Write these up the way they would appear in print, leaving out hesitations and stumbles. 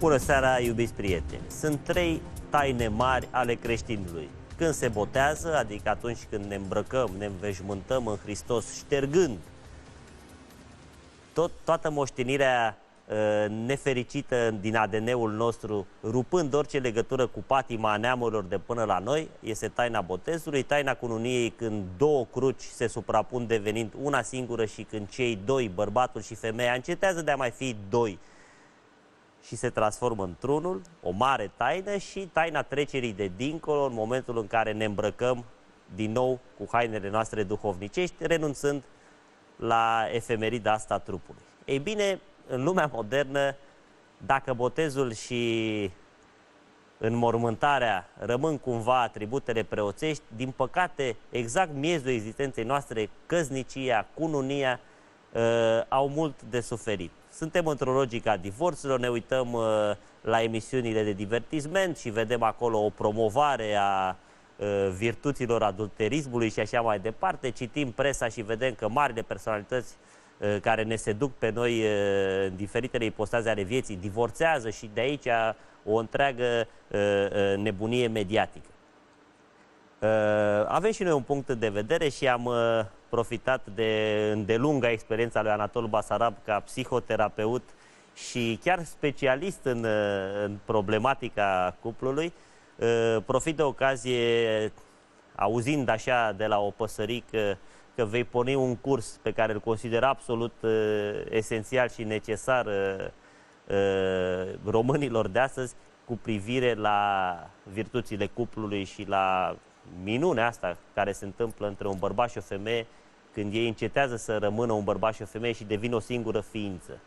Bună seara, iubiți prieteni! Sunt trei taine mari ale creștinului. Când se botează, adică atunci când ne îmbrăcăm, ne înveșmântăm în Hristos, ștergând toată moștenirea nefericită din ADN-ul nostru, rupând orice legătură cu patima neamurilor de până la noi, este taina botezului, taina cununiei, când două cruci se suprapun devenind una singură și când cei doi, bărbatul și femeia, încetează de a mai fi doi și se transformă într-unul, o mare taină, și taina trecerii de dincolo, în momentul în care ne îmbrăcăm din nou cu hainele noastre duhovnicești, renunțând la efemerida asta a trupului. Ei bine, în lumea modernă, dacă botezul și înmormântarea rămân cumva atributele preoțești, din păcate, exact miezul existenței noastre, căsnicia, cununia, au mult de suferit. Suntem într-o logică a divorțurilor, ne uităm la emisiunile de divertisment și vedem acolo o promovare a virtuților adulterismului și așa mai departe. Citim presa și vedem că marile personalități care ne seduc pe noi în diferitele ipostaze ale vieții divorțează și de aici o întreagă nebunie mediatică. Avem și noi un punct de vedere și am profitat de îndelunga experiența lui Anatol Basarab ca psihoterapeut și chiar specialist în problematica cuplului. Profit de ocazie, auzind așa de la o păsărică că vei porni un curs pe care îl consider absolut esențial și necesar românilor de astăzi cu privire la virtuțile cuplului și la minunea asta care se întâmplă între un bărbat și o femeie când ei încetează să rămână un bărbat și o femeie și devin o singură ființă.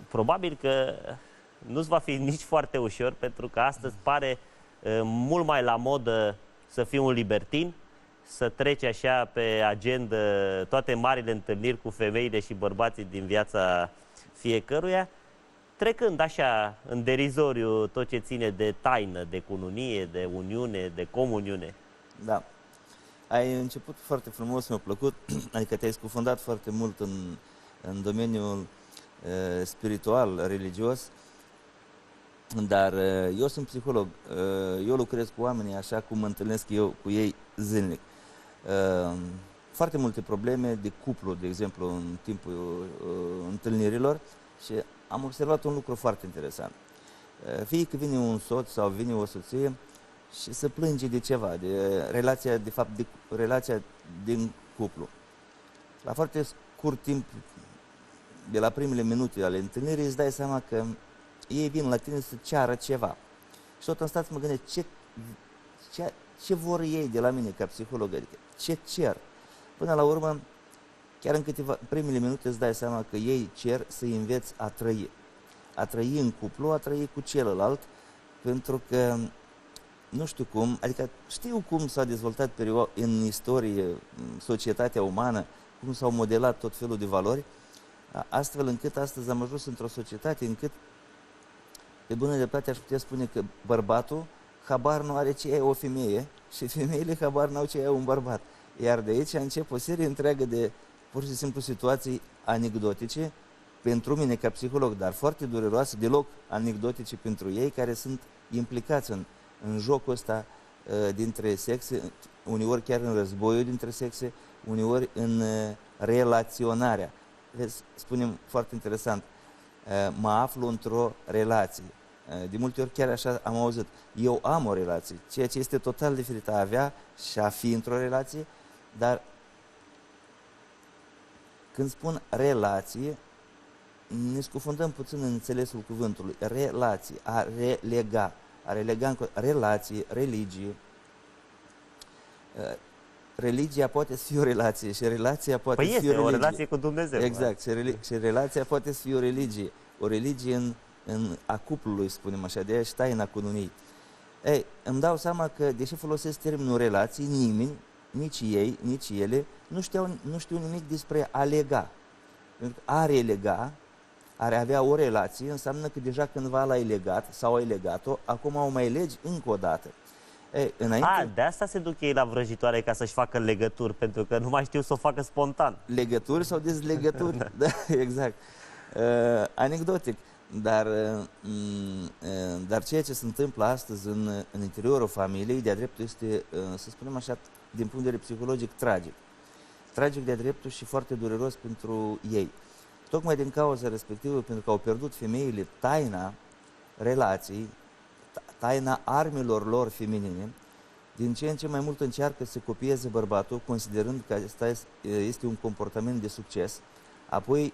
Probabil că nu-ți va fi nici foarte ușor, pentru că astăzi pare mult mai la modă să fii un libertin, să treci așa pe agenda toate marile întâlniri cu femeile și bărbații din viața fiecăruia, trecând așa în derizoriu tot ce ține de taină, de cununie, de uniune, de comuniune. Da. Ai început foarte frumos, mi-a plăcut, adică te-ai scufundat foarte mult în domeniul spiritual, religios, dar eu sunt psiholog, eu lucrez cu oamenii așa cum mă întâlnesc eu cu ei zilnic. Foarte multe probleme de cuplu, de exemplu, în timpul întâlnirilor, și am observat un lucru foarte interesant. Fie că vine un soț sau vine o soție și se plânge de ceva, de relația, de fapt, de relația din cuplu. La foarte scurt timp, de la primele minute ale întâlnirii, îți dai seama că ei vin la tine să ceară ceva. Și tot în stat mă gândesc, ce vor ei de la mine ca psiholog, adică ce cer? Până la urmă, chiar în primele minute îți dai seama că ei cer să înveți a trăi. A trăi în cuplu, a trăi cu celălalt, pentru că nu știu cum, adică știu cum s-a dezvoltat în istorie societatea umană, cum s-au modelat tot felul de valori, astfel încât astăzi am ajuns într-o societate încât, pe bună dreptate, aș putea spune că bărbatul habar nu are ce e o femeie și femeile habar n-au ce e un bărbat. Iar de aici încep o serie întreagă de, pur și simplu, situații anecdotice pentru mine ca psiholog, dar foarte dureroase, deloc anecdotice pentru ei, care sunt implicați în jocul ăsta dintre sexe, uneori chiar în războiul dintre sexe, uneori în relaționarea. Spunem foarte interesant, mă aflu într-o relație. De multe ori chiar așa am auzit, eu am o relație, ceea ce este total diferit a avea și a fi într-o relație, dar când spun relație, ne scufundăm puțin în înțelesul cuvântului. Relație, a relega în relație, religie. Religia poate să fie o relație și relația poate să fie o religie. O relație cu Dumnezeu. Exact, și relația poate să fie o religie. O religie a cuplului, spunem așa, de aia și taina cununiei. Ei, îmi dau seama că, deși folosesc termenul relații, nimeni, nici ei, nici ele, nu știu nimic despre a lega. Pentru că a relega, a avea o relație, înseamnă că deja cândva l-ai legat sau ai legat-o, acum o mai legi încă o dată. Ei, înainte... de asta se duc ei la vrăjitoare, ca să-și facă legături, pentru că nu mai știu să o facă spontan. Legături sau dezlegături, da, exact. Anecdotic, dar ceea ce se întâmplă astăzi în interiorul familiei, de-a dreptul este, să spunem așa, din punct de vedere psihologic, tragic. Tragic de-a dreptul și foarte dureros pentru ei. Tocmai din cauza respectivă, pentru că au pierdut femeile taina relației, taina armelor lor feminine, din ce în ce mai mult încearcă să copieze bărbatul, considerând că asta este un comportament de succes, apoi,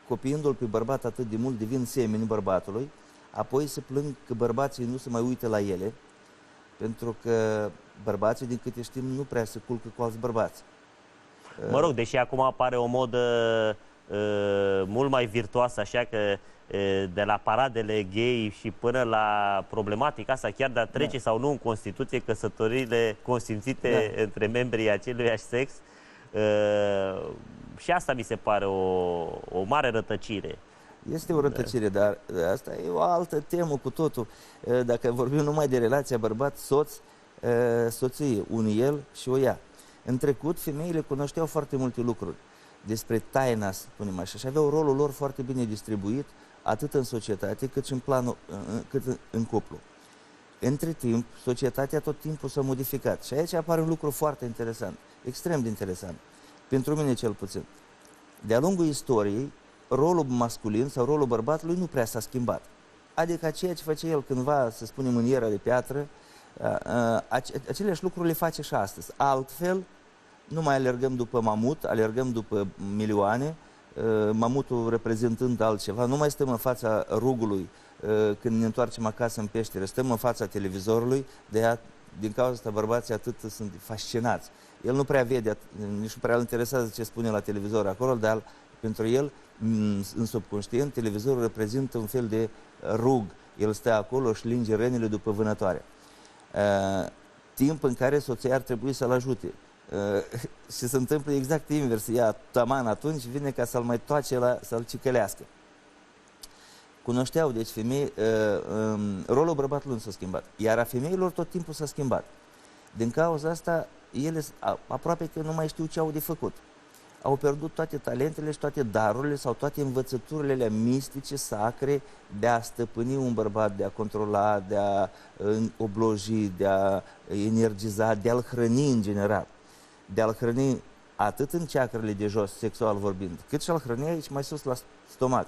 copiindu-l pe bărbat atât de mult, devin semeni bărbatului, apoi se plâng că bărbații nu se mai uită la ele, pentru că bărbații, din câte știm, nu prea se culcă cu alți bărbați. Mă rog, deși acum apare o modă mult mai virtuoasă, așa că de la paradele gay și până la problematica asta, chiar de a trece sau nu în Constituție căsătoriile consimțite între membrii aceluiași sex, și asta mi se pare o mare rătăcire. Este o rătăcire, dar asta e o altă temă cu totul. Dacă vorbim numai de relația bărbat-soț, soție, un el și o ea. În trecut, femeile cunoșteau foarte multe lucruri despre taina, spunem așa, și aveau rolul lor foarte bine distribuit, atât în societate, cât și în planul, cât în cuplu. Între timp, societatea tot timpul s-a modificat și aici apare un lucru foarte interesant, extrem de interesant, pentru mine cel puțin. De-a lungul istoriei, rolul masculin sau rolul bărbatului nu prea s-a schimbat. Adică ceea ce face el cândva, să spunem, în era de piatră, aceleași lucruri le face și astăzi. Altfel, nu mai alergăm după mamut, alergăm după milioane, mamutul reprezentând altceva, nu mai stăm în fața rugului când ne întoarcem acasă în peșteră, stăm în fața televizorului, din cauza asta bărbații atât sunt fascinați. El nu prea vede, nici nu prea îl interesează ce spune la televizor acolo, dar pentru el, în subconștient, televizorul reprezintă un fel de rug. El stă acolo și linge rănile după vânătoare. Timp în care soția ar trebui să-l ajute. Și se întâmplă exact invers. Ea, taman atunci, vine ca să-l mai toace, să-l cicălească. Cunoșteau, deci, femei, rolul bărbatului nu s-a schimbat. Iar a femeilor tot timpul s-a schimbat. Din cauza asta, ele aproape că nu mai știu ce au de făcut. Au pierdut toate talentele și toate darurile sau toate învățăturile alea mistice, sacre, de a stăpâni un bărbat, de a controla, de a obloji, de a energiza, de a-l hrăni în general. De a-l hrăni atât în ceacrele de jos, sexual vorbind, cât și a-l hrăni aici mai sus la stomac.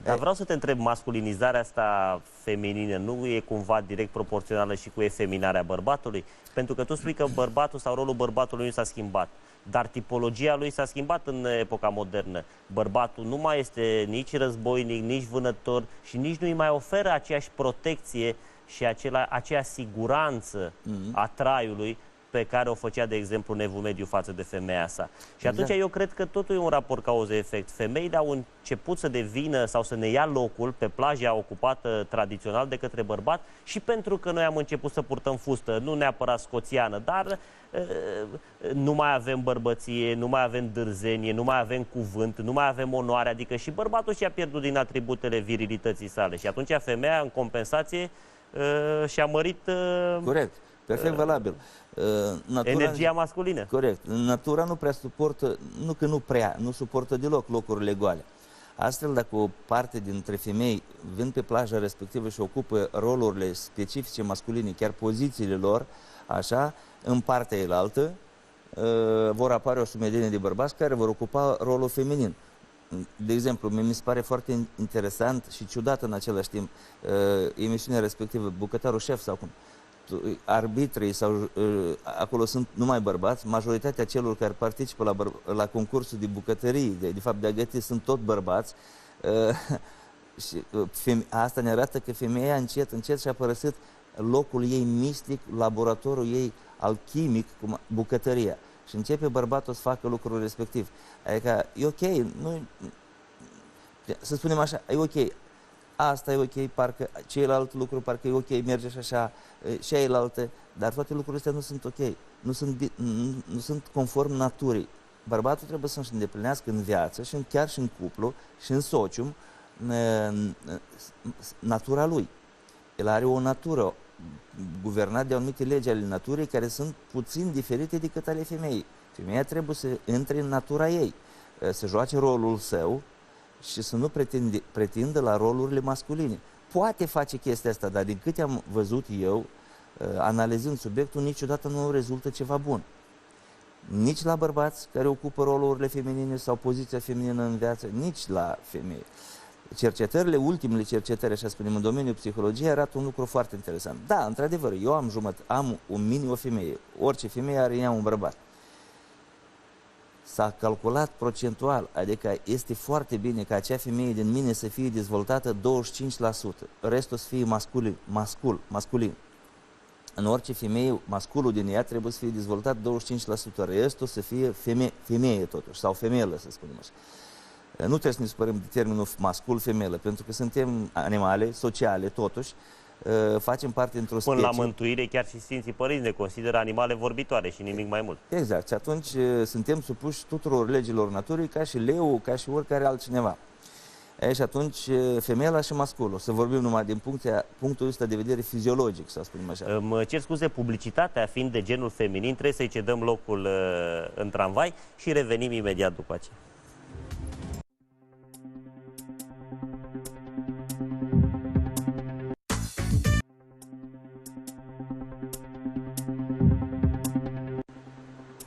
Dar vreau să te întreb, masculinizarea asta feminină nu e cumva direct proporțională și cu efeminarea bărbatului? Pentru că tu spui că bărbatul sau rolul bărbatului nu s-a schimbat, dar tipologia lui s-a schimbat în epoca modernă. Bărbatul nu mai este nici războinic, nici vânător și nici nu îi mai oferă aceeași protecție și aceea siguranță a traiului pe care o făcea, de exemplu, în Evul Mediu față de femeia sa. Și atunci eu cred că totul e un raport cauză-efect. Femeile au început să devină sau să ne ia locul pe plaja ocupată tradițional de către bărbat și pentru că noi am început să purtăm fustă, nu neapărat scoțiană, dar nu mai avem bărbăție, nu mai avem dârzenie, nu mai avem cuvânt, nu mai avem onoare, adică și bărbatul și-a pierdut din atributele virilității sale. Și atunci femeia, în compensație, și-a mărit... Corect. Perfect valabil. Energia masculină. Corect. Natura nu prea suportă, nu suportă deloc locurile goale. Astfel, dacă o parte dintre femei vin pe plaja respectivă și ocupă rolurile specifice masculine, chiar pozițiile lor, așa, în partea elaltă, vor apare o sumedenie de bărbați care vor ocupa rolul feminin. De exemplu, mi se pare foarte interesant și ciudat în același timp emisiunea respectivă, Bucătarul Șef sau cum, arbitrii sau acolo sunt numai bărbați, majoritatea celor care participă la concursul de bucătării, de fapt de a găti, sunt tot bărbați. Și asta ne arată că femeia încet, încet și-a părăsit locul ei mistic, laboratorul ei alchimic, cum bucătăria. Și începe bărbatul să facă lucrul respectiv. Adică e ok, să spunem așa, e ok, asta e ok, parcă celălalt lucru parcă e ok, merge și așa, și ailaltă, dar toate lucrurile astea nu sunt ok, nu sunt conform naturii. Bărbatul trebuie să-și îndeplinească în viață și chiar și în cuplu și în socium natura lui. El are o natură guvernat de anumite legi ale naturii care sunt puțin diferite decât ale femeii. Femeia trebuie să intre în natura ei, să joace rolul său și să nu pretindă la rolurile masculine. Poate face chestia asta, dar din câte am văzut eu, analizând subiectul, niciodată nu rezultă ceva bun. Nici la bărbați care ocupă rolurile feminine sau poziția feminină în viață, nici la femei. Cercetările, ultimele cercetări, așa spunem, în domeniul psihologiei arată un lucru foarte interesant. Da, într-adevăr, eu am un mini o femeie. Orice femeie are în ea un bărbat. S-a calculat procentual, adică este foarte bine ca acea femeie din mine să fie dezvoltată 25%, restul să fie masculin. În orice femeie, masculul din ea trebuie să fie dezvoltat 25%, restul să fie femeie totuși, sau femelă, să spunem așa. Nu trebuie să ne supărăm de termenul mascul-femelă, pentru că suntem animale sociale, totuși, facem parte într-o specie. Până la mântuire, chiar și Sfinții Părinți ne consideră animale vorbitoare și nimic mai mult. Exact. Și atunci suntem supuși tuturor legilor naturii, ca și leu, ca și oricare altcineva. Și atunci, femela și masculul, să vorbim numai din punctul ăsta de vedere fiziologic, să spunem așa. Mă cer scuze, publicitatea fiind de genul feminin, trebuie să-i cedăm locul în tramvai și revenim imediat după aceea.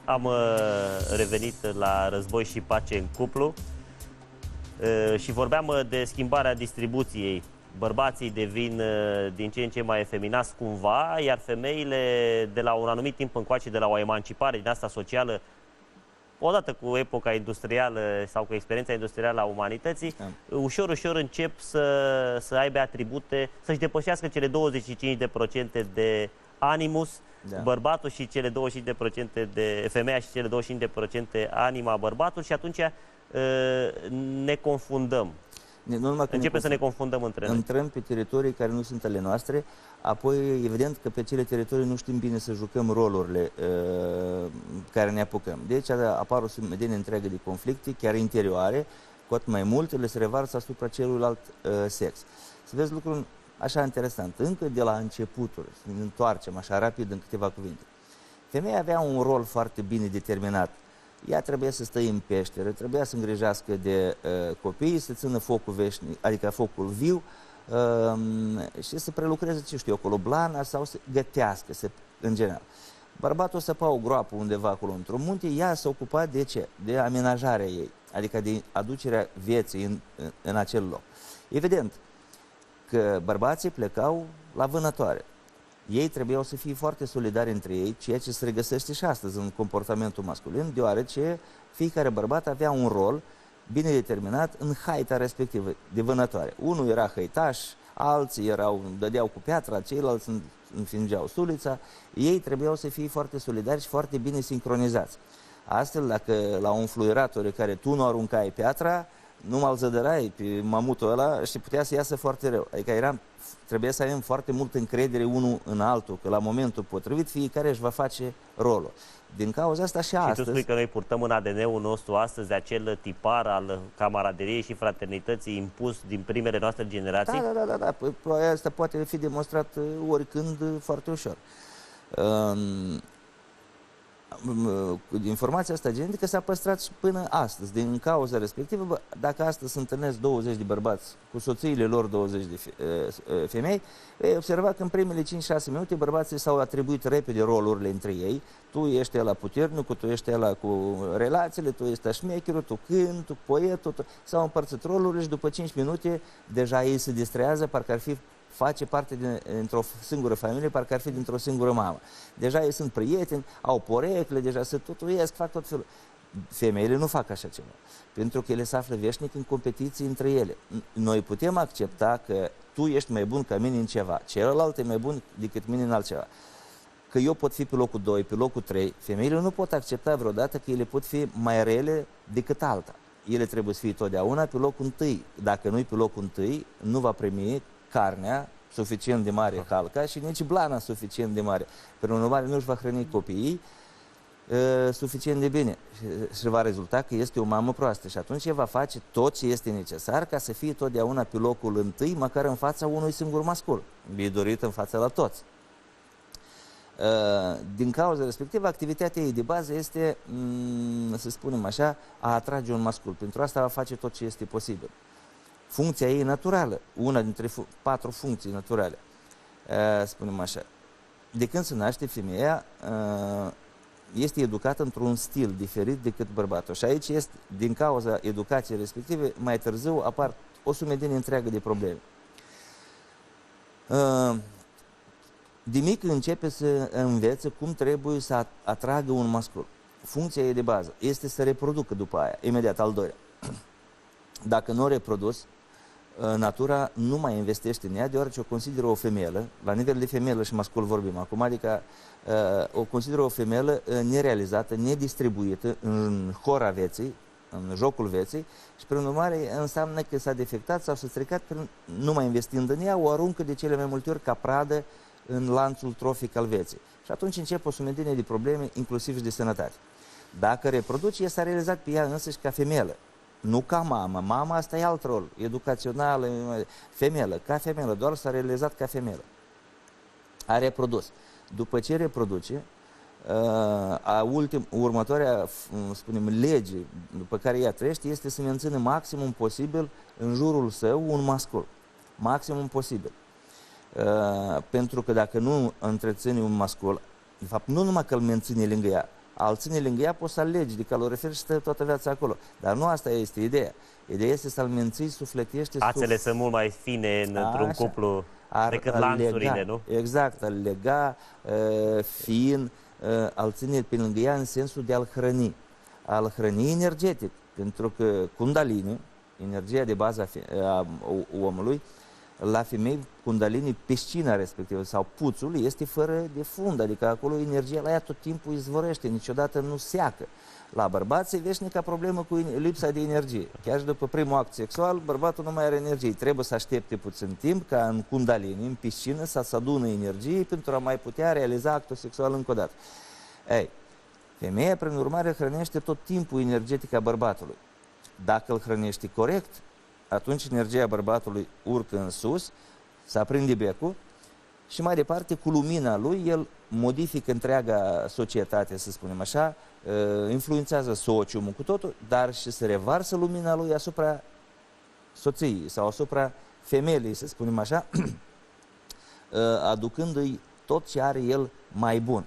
Am revenit la Război și Pace în cuplu și vorbeam de schimbarea distribuției. Bărbații devin din ce în ce mai efeminați cumva, iar femeile de la un anumit timp încoace, de la o emancipare din asta socială, odată cu epoca industrială sau cu experiența industrială a umanității, ușor, ușor încep să aibă atribute, să-și depășească cele 25% de animus, bărbatul și cele 25% de femeia și cele 25% anima bărbatul și atunci ne confundăm. Începem să ne confundăm între noi. Intrăm pe teritorii care nu sunt ale noastre, apoi evident că pe cele teritorii nu știm bine să jucăm rolurile care ne apucăm. Deci apar o sumedenie întreagă de conflicte, chiar interioare, cu atât mai mult le se revarsă asupra celuilalt sex. Să vezi lucruri așa interesant, încă de la începuturi, să ne întoarcem așa rapid în câteva cuvinte. Femeia avea un rol foarte bine determinat. Ea trebuia să stă în peșteră, trebuia să îngrijească de copii, să țină focul veșnic, adică focul viu și să prelucreze, ce știu eu, acolo blana sau să gătească, în general. Bărbatul săpa o groapă undeva acolo într-un munte, ea s-a ocupat de ce? De amenajarea ei, adică de aducerea vieții în acel loc. Evident că bărbații plecau la vânătoare. Ei trebuiau să fie foarte solidari între ei, ceea ce se regăsește și astăzi în comportamentul masculin, deoarece fiecare bărbat avea un rol bine determinat în haita respectivă de vânătoare. Unul era hăitaș, alții dădeau cu piatra, ceilalți înfingeau sulița. Ei trebuiau să fie foarte solidari și foarte bine sincronizați. Astfel, dacă la un fluierator care tu nu aruncai piatra, nu mă-l zădărai pe mamutul ăla și putea să iasă foarte rău. Adică trebuia să avem foarte multă încredere unul în altul, că la momentul potrivit fiecare își va face rolul. Din cauza asta și astăzi... Și tu spui că noi purtăm în ADN-ul nostru astăzi acel tipar al camaraderiei și fraternității impus din primele noastre generații? Da. Păi, asta poate fi demonstrat oricând foarte ușor. Informația asta genetică s-a păstrat și până astăzi. Din cauza respectivă, dacă astăzi se întâlnesc 20 de bărbați cu soțiile lor 20 de femei, vei observa că în primele 5-6 minute bărbații s-au atribuit repede rolurile între ei. Tu ești ăla puternicul, tu ești ăla cu relațiile, tu ești șmecherul, tu cânt, tu poetul, s-au împărțit rolurile și după 5 minute deja ei se distrează, parcă ar fi face parte dintr-o singură familie, parcă ar fi dintr-o singură mamă. Deja ei sunt prieteni, au porecle, deja se tutuiesc, fac tot felul. Femeile nu fac așa ceva, pentru că ele se află veșnic în competiții între ele. Noi putem accepta că tu ești mai bun ca mine în ceva, celălalt e mai bun decât mine în altceva. Că eu pot fi pe locul 2, pe locul 3, femeile nu pot accepta vreodată că ele pot fi mai rele decât alta. Ele trebuie să fie totdeauna pe locul 1. Dacă nu-i pe locul 1, nu va primi carnea suficient de mare, calca, și nici blana suficient de mare. Prin urmare, nu își va hrăni copiii suficient de bine și va rezulta că este o mamă proastă. Și atunci va face tot ce este necesar ca să fie totdeauna pe locul 1, măcar în fața unui singur mascul. E dorit în fața la toți. Din cauza respectivă, activitatea ei de bază este, să spunem așa, a atrage un mascul. Pentru asta va face tot ce este posibil. funcția ei naturală, una dintre 4 funcții naturale, spunem așa. De când se naște, femeia este educată într-un stil diferit decât bărbatul. Și aici este, din cauza educației respective, mai târziu apar o sumedenie întreagă de probleme. De mic începe să învețe cum trebuie să atragă un mascul. Funcția ei de bază este să reproducă după aia, imediat al doilea. Dacă nu reprodus, natura nu mai investește în ea, deoarece o consideră o femelă, la nivel de femelă și mascul vorbim acum, adică o consideră o femelă nerealizată, nedistribuită în hora vieții, în jocul vieții, și prin urmare înseamnă că s-a defectat sau s-a stricat, nu mai investind în ea, o aruncă de cele mai multe ori ca pradă în lanțul trofic al vieții. Și atunci începe o sumedenie de probleme, inclusiv și de sănătate. Dacă reproduce, s-a realizat pe ea însăși ca femelă, nu ca mamă. Mama asta e alt rol, educațional, femelă, ca femelă, doar s-a realizat ca femelă. A reprodus. După ce reproduce, următoarea, spunem, lege după care ea trăiește este să mențină maximum posibil în jurul său un mascul. Maximum posibil. Pentru că dacă nu întreține un mascul, de fapt nu numai că îl menține lângă ea, al ține lângă ea poți să-l legi de calorifer și stă toată viața acolo. Dar nu asta este ideea. Ideea este să-l menții sufletește. Ațele sunt mult mai fine într-un cuplu decât lanțurile, lega, nu? Exact, al lega fin, al ține pe lângă ea în sensul de a-l hrăni. A-l hrăni energetic, pentru că Kundalini, energia de bază a omului, la femei, Kundalini, piscina respectivă sau puțul este fără de fund, adică acolo energia la ea tot timpul izvorăște, niciodată nu seacă. La bărbați e veșnica problemă cu lipsa de energie. Chiar și după primul act sexual, bărbatul nu mai are energie. Trebuie să aștepte puțin timp ca în Kundalini, în piscină, să se adună energie pentru a mai putea realiza actul sexual încă o dată. Ei, femeia, prin urmare, hrănește tot timpul energetica bărbatului. Dacă îl hrănește corect, atunci energia bărbatului urcă în sus, se aprinde becul și mai departe, cu lumina lui, el modifică întreaga societate, să spunem așa, influențează sociumul cu totul, dar și se revarsă lumina lui asupra soției sau asupra femelei, să spunem așa, aducându-i tot ce are el mai bun.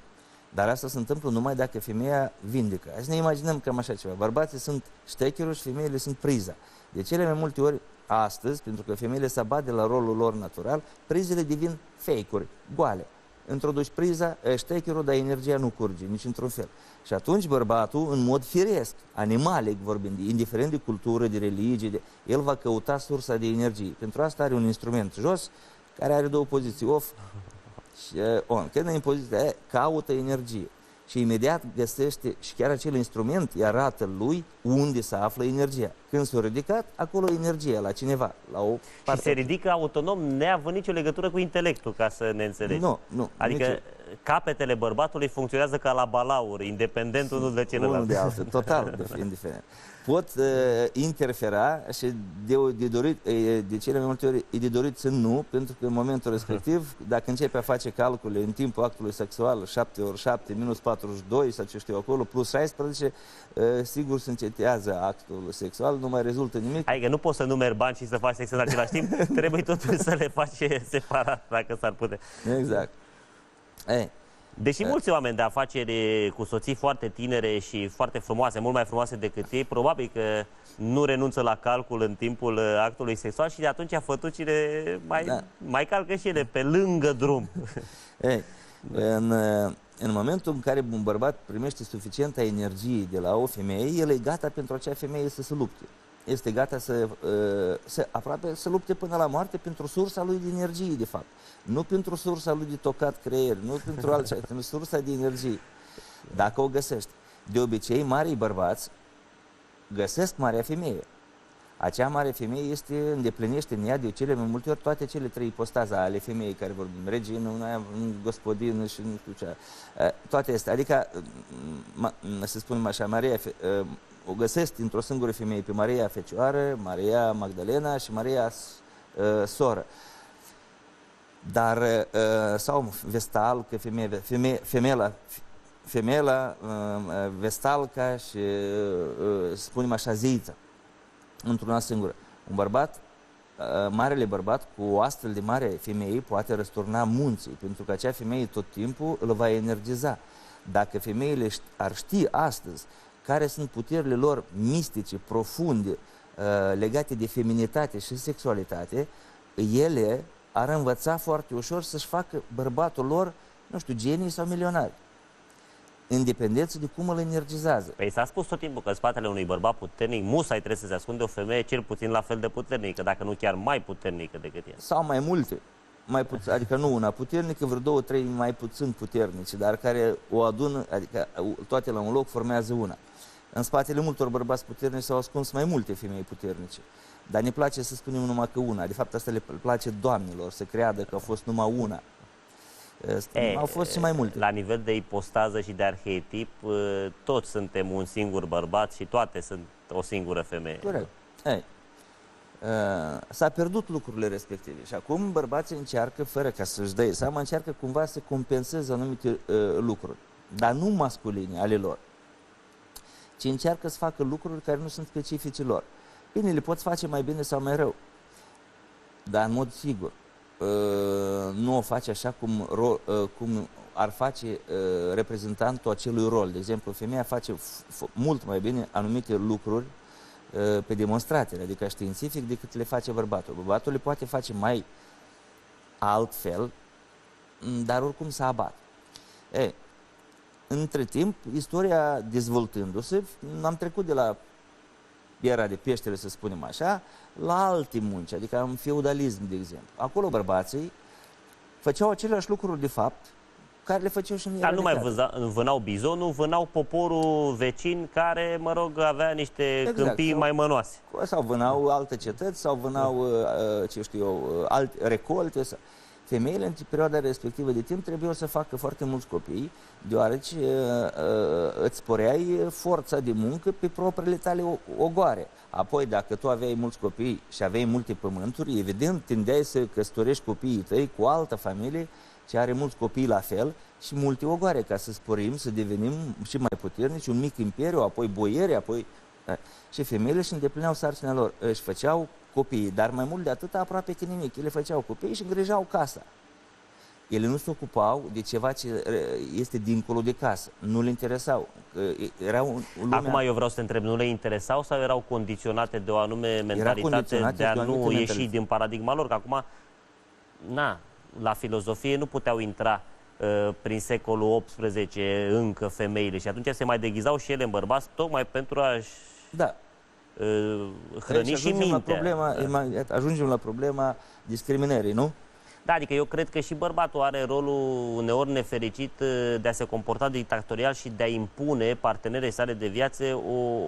Dar asta se întâmplă numai dacă femeia vindecă. Hai să ne imaginăm cam așa ceva. Bărbații sunt ștecherul și femeile sunt priza. De cele mai multe ori, astăzi, pentru că femeile se abat de la rolul lor natural, prizele devin fake-uri, goale. Introduci priza, ștecherul, dar energia nu curge, nici într-un fel. Și atunci bărbatul, în mod firesc, animalic vorbind, indiferent de cultură, de religie, el va căuta sursa de energie. Pentru asta are un instrument jos, care are două poziții, off și on. Când e în poziția aia, caută energie. Și imediat găsește, și chiar acel instrument îi arată lui unde se află energia. Când s-a ridicat, acolo e energia, la cineva, la o parte. Și se ridică autonom, neavând nicio legătură cu intelectul, ca să ne înțelegem. Nu. Adică capetele bărbatului funcționează ca la balauri, independent unul de celălalt. Unul de altul, total indiferent. Pot interfera și de cele mai multe ori e de dorit să nu, pentru că în momentul respectiv, dacă începe a face calcule în timpul actului sexual, 7 ori 7 minus 42 sau ce știu acolo, plus 16, sigur se încetează actul sexual, nu mai rezultă nimic. Adică nu poți să numeri bani și să faci sex în același timp, trebuie totul să le faci separat, dacă s-ar putea. Exact. Deși mulți oameni de afaceri cu soții foarte tinere și foarte frumoase, mult mai frumoase decât ei, probabil că nu renunță la calcul în timpul actului sexual și de atunci fătucile mai calcă și ele pe lângă drum. În momentul în care un bărbat primește suficientă energie de la o femeie, el e gata pentru acea femeie să se lupte. Este gata aproape să lupte până la moarte pentru sursa lui de energie, de fapt. Nu pentru sursa lui de tocat creier, nu pentru altceva, pentru sursa de energie. Dacă o găsești. De obicei, marii bărbați găsesc marea femeie. Acea mare femeie îndeplinește în ea de cele mai multe ori toate cele 3 ipostaze ale femeii care vorbim. Regină, gospodină și nu știu ce. Toate astea. Adică, să spunem așa, o găsesc într-o singură femeie pe Maria Fecioară, Maria Magdalena și Maria Soră. Dar, sau Vestalcă, femela, Vestalca și, spunem așa, Zeița, într-una singură. Un bărbat marele bărbat cu o astfel de mare femeie poate răsturna munții, pentru că acea femeie tot timpul îl va energiza. Dacă femeile ar ști astăzi care sunt puterile lor mistice, profunde, legate de feminitate și sexualitate, ele ar învăța foarte ușor să-și facă bărbatul lor, nu știu, genii sau milionari, în dependență de cum îl energizează. Păi s-a spus tot timpul că în spatele unui bărbat puternic, musai trebuie să se ascunde o femeie cel puțin la fel de puternică, dacă nu chiar mai puternică decât ea. Sau mai multe. Adică nu una puternică, vreo două, trei mai puțin puternice, dar care o adună, adică toate la un loc formează una. În spatele multor bărbați puternici s-au ascuns mai multe femei puternice. Dar ne place să spunem numai că una. De fapt, asta le place doamnelor, să creadă că a fost numai una. Au fost și mai multe. La nivel de ipostază și de arhetip, toți suntem un singur bărbat și toate sunt o singură femeie. Corect. S-a pierdut lucrurile respective și acum bărbații încearcă, fără ca să-și dea seama, încearcă cumva să compenseze anumite lucruri, dar nu masculine ale lor, ci încearcă să facă lucruri care nu sunt specifice lor. Bine, le poți face mai bine sau mai rău, dar în mod sigur nu o face așa cum ar face reprezentantul acelui rol. De exemplu, femeia face mult mai bine anumite lucruri pe demonstrație, adică științific, decât le face bărbatul. Bărbatul le poate face mai altfel, dar oricum să abat. Între timp, istoria dezvoltându-se, am trecut de la era de peștere, să spunem așa, la alte munci, adică în feudalism, de exemplu. Acolo bărbații făceau aceleași lucruri, de fapt, care le făceau și în Dar nu mai realitate. vânau bizonul, vânau poporul vecin care, mă rog, avea niște câmpii mai mănoase. Sau vânau alte cetăți, sau vânau, ce știu eu, alte recolte. Femeile, în perioada respectivă de timp, trebuiau să facă foarte mulți copii, deoarece îți sporeai forța de muncă pe propriile tale ogoare. Apoi, dacă tu aveai mulți copii și aveai multe pământuri, evident, tindeai să căsătorești copiii tăi cu o altă familie ce are mulți copii la fel și multe ogoare, ca să sporim, să devenim și mai puternici, un mic imperiu, apoi boieri, apoi... Și femeile își îndeplineau sarcina lor, își făceau copiii, dar mai mult de atât, aproape că nimic. Ele făceau copii și îngrijau casa. Ele nu se ocupau de ceva ce este dincolo de casă. Nu le interesau. Erau lumea... Acum eu vreau să te întreb, nu le interesau sau erau condiționate de o anume mentalitate de a nu ieși din paradigma lor? Că acum, la filozofie nu puteau intra prin secolul XVIII încă femeile și atunci se mai deghizau și ele în bărbați tocmai pentru a-și hrăni și mintea. Ajungem la problema discriminării, nu? Da, adică eu cred că și bărbatul are rolul uneori nefericit de a se comporta dictatorial și de a impune partenerei sale de viață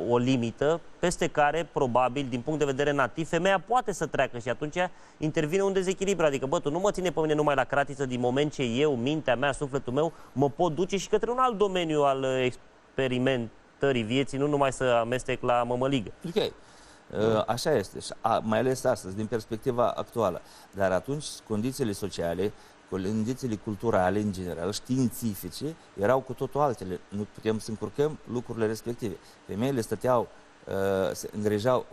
o limită peste care, probabil, din punct de vedere nativ, femeia poate să treacă și atunci intervine un dezechilibru. Adică, bă, tu nu mă ține pe mine numai la cratiță din moment ce eu, mintea mea, sufletul meu, mă pot duce și către un alt domeniu al experimentării vieții, nu numai să amestec la mămăligă. Ok. Așa este, mai ales astăzi, din perspectiva actuală. Dar atunci condițiile sociale, condițiile culturale, în general, științifice, erau cu totul altele. Nu putem să încurcăm lucrurile respective. Femeile stăteau, se îngrijau.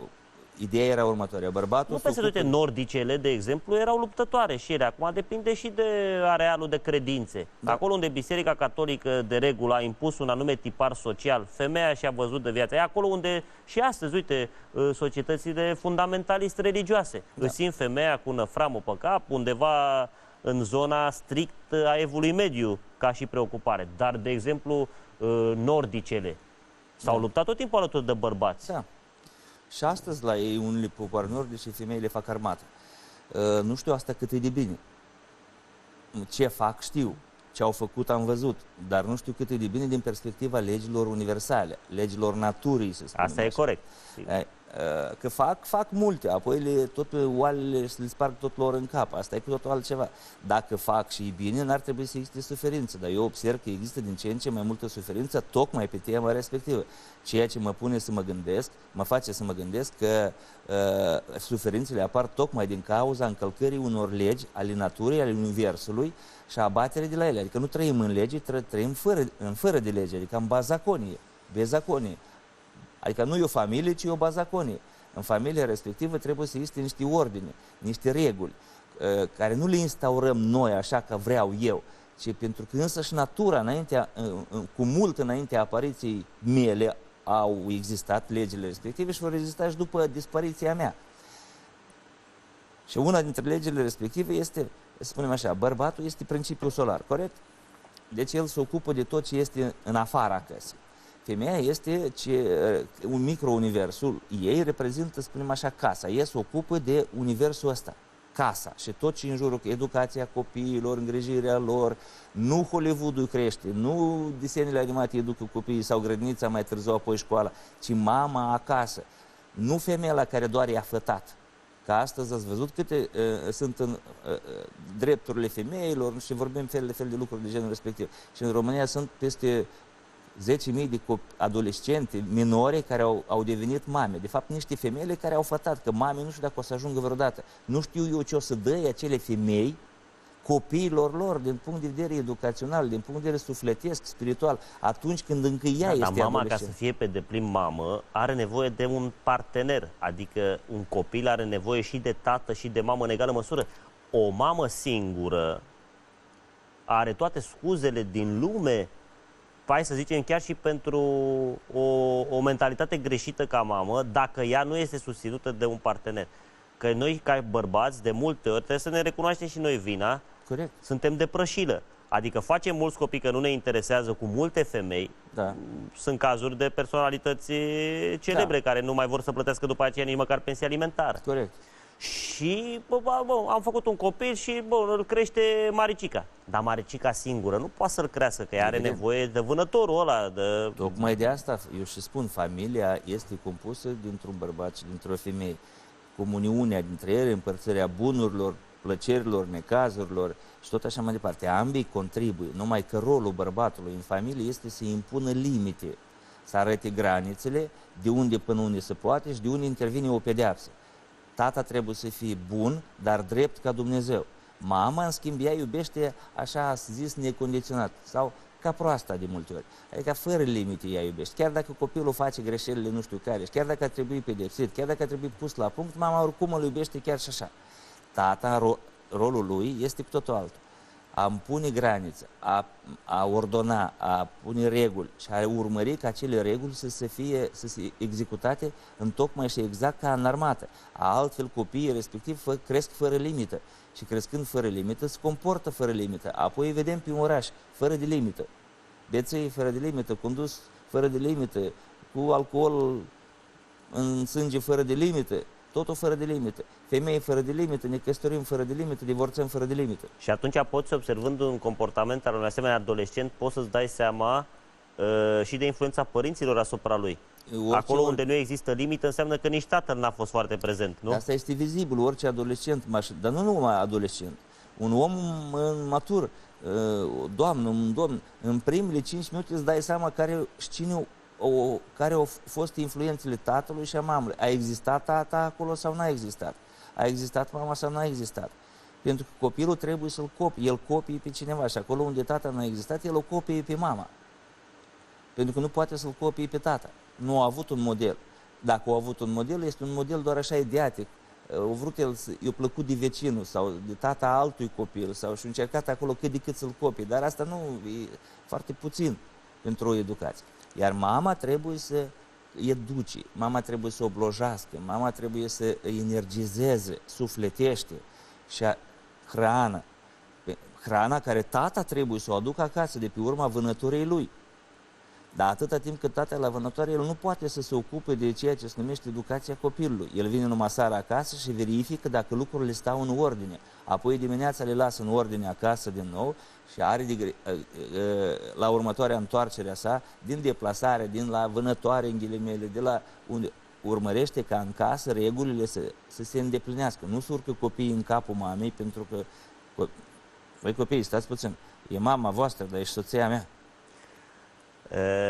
Ideea era următoarea. Bărbatul... Nu peste toate nordicele, de exemplu, erau luptătoare și ele. Acum depinde și de arealul de credințe. Da. Acolo unde Biserica Catolică, de regulă, a impus un anume tipar social, femeia și-a văzut de viață. E acolo unde și astăzi, uite, societățile fundamentaliste religioase. Da. Îți simt femeia cu năframul pe cap, undeva în zona strict a evului mediu, ca și preocupare. Dar, de exemplu, nordicele s-au luptat tot timpul alături de bărbați. Da. Și astăzi la ei, unele popoare nordice și femeile fac armată. Nu știu asta cât e de bine. Ce fac știu, ce au făcut am văzut, dar nu știu cât e de bine din perspectiva legilor universale, legilor naturii, să spunem. Asta e corect. Că fac multe, apoi tot oalele le sparg tot lor în cap, asta e cu totul altceva. Dacă fac și bine, n-ar trebui să existe suferință, dar eu observ că există din ce în ce mai multă suferință tocmai pe tema respectivă. Ceea ce mă pune să mă gândesc, mă face să mă gândesc că suferințele apar tocmai din cauza încălcării unor legi ale naturii, ale universului și a abaterii de la ele. Adică nu trăim în lege, trăim fără de lege, adică în bazaconie, bezaconie. Adică nu e o familie, ci e o bazaconie. În familia respectivă trebuie să existe niște ordine, niște reguli, care nu le instaurăm noi așa că vreau eu, ci pentru că însăși natura, cu mult înaintea apariției mele, au existat legile respective și vor exista și după dispariția mea. Și una dintre legile respective este, să spunem așa, bărbatul este principiul solar, corect? Deci el se ocupă de tot ce este în afara căsii. Femeia este un micro-universul. Ei reprezintă, spunem așa, casa. Ei se ocupă de universul ăsta, casa și tot ce în jurul, educația copiilor, îngrijirea lor. Nu Hollywood-ul crește, nu desenele animate educă copiii sau grădinița mai târziu, apoi școala, ci mama acasă. Nu femeia la care doar i-a fătat. Că astăzi ați văzut câte sunt în drepturile femeilor și vorbim fel de lucruri de genul respectiv. Și în România sunt peste 10.000 de adolescente, minore, care au devenit mame. De fapt, niște femele care au fătat, că mame nu știu dacă o să ajungă vreodată. Nu știu eu ce o să dă acele femei copiilor lor, din punct de vedere educațional, din punct de vedere sufletesc, spiritual, atunci când încă ea este mama, adolescent. ca să fie pe deplin mamă, are nevoie de un partener, adică un copil are nevoie și de tată și de mamă în egală măsură. O mamă singură are toate scuzele din lume, hai să zicem chiar și pentru o mentalitate greșită ca mamă, dacă ea nu este susținută de un partener. Că noi, ca bărbați, de multe ori, trebuie să ne recunoaștem și noi vina. Corect. Suntem de prășilă. Adică facem mulți copii că nu ne interesează cu multe femei. Da. Sunt cazuri de personalități celebre care nu mai vor să plătească după aceea nici măcar pensie alimentară. Corect. Și am făcut un copil și îl crește Maricica. Dar Maricica singură nu poate să-l crească, că ea are nevoie de vânătorul ăla. Tocmai de asta eu și spun, familia este compusă dintr-un bărbat și dintr-o femeie. Comuniunea dintre ele, împărțirea bunurilor, plăcerilor, necazurilor și tot așa mai departe. Ambii contribuie, numai că rolul bărbatului în familie este să impună limite, să arate granițele, de unde până unde se poate și de unde intervine o pedeapsă. Tata trebuie să fie bun, dar drept ca Dumnezeu. Mama, în schimb, ea iubește, așa zis, necondiționat sau ca proasta de multe ori. Adică fără limite ea iubește. Chiar dacă copilul face greșelile nu știu care, chiar dacă ar trebui pedepsit, chiar dacă ar trebui pus la punct, mama oricum îl iubește chiar și așa. Tata, rolul lui este cu totul altul. A pune granițe, a ordona, a pune reguli și a urmări ca acele reguli să fie executate în tocmai și exact ca în armată. Altfel copiii respectiv cresc fără limită și crescând fără limită se comportă fără limită. Apoi îi vedem pe un oraș fără de limită, beței fără de limită, condus fără de limită, cu alcool în sânge fără de limită. Totul fără de limită. Femei fără de limită, ne căsătorim fără de limită, divorțăm fără de limită. Și atunci poți, observând un comportament al unui asemenea adolescent, poți să-ți dai seama și de influența părinților asupra lui. Acolo unde nu există limită, înseamnă că nici tatăl n-a fost foarte prezent, nu? Asta este vizibil, orice adolescent, dar nu numai adolescent. Un om matur, un domn, în primele 5 minute îți dai seama care au fost influențele tatălui și a mamei. A existat tata acolo sau n-a existat? A existat mama sau n-a existat? Pentru că copilul trebuie să-l copie. El copie pe cineva și acolo unde tata nu a existat, el o copie pe mama. Pentru că nu poate să-l copie pe tata. Nu a avut un model. Dacă a avut un model, este un model doar așa ideatic. I-a plăcut de vecinul sau de tata altui copil sau și-a încercat acolo cât de cât să-l copie. Dar asta nu e foarte puțin pentru o educație. Iar mama trebuie să educe, mama trebuie să oblojească, mama trebuie să energizeze, sufletește și hrana care tata trebuie să o aducă acasă de pe urma vânătorii lui. Dar atâta timp cât tata e la vânătoare, el nu poate să se ocupe de ceea ce se numește educația copilului. El vine numai seara acasă și verifică dacă lucrurile stau în ordine. Apoi dimineața le lasă în ordine acasă din nou și are la următoarea întoarcere a sa, din deplasare, din la vânătoare, în ghilimele, de la unde urmărește ca în casă regulile să se îndeplinească. Nu se urcă copiii în capul mamei pentru că, voi copii, stați puțin, e mama voastră, dar e și soția mea.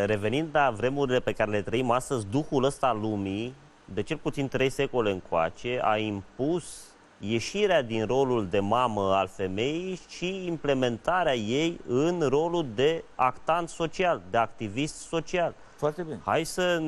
Revenind la vremurile pe care le trăim astăzi, duhul ăsta al lumii, de cel puțin 3 secole încoace, a impus ieșirea din rolul de mamă al femeii și implementarea ei în rolul de actant social, de activist social. Foarte bine. Hai să...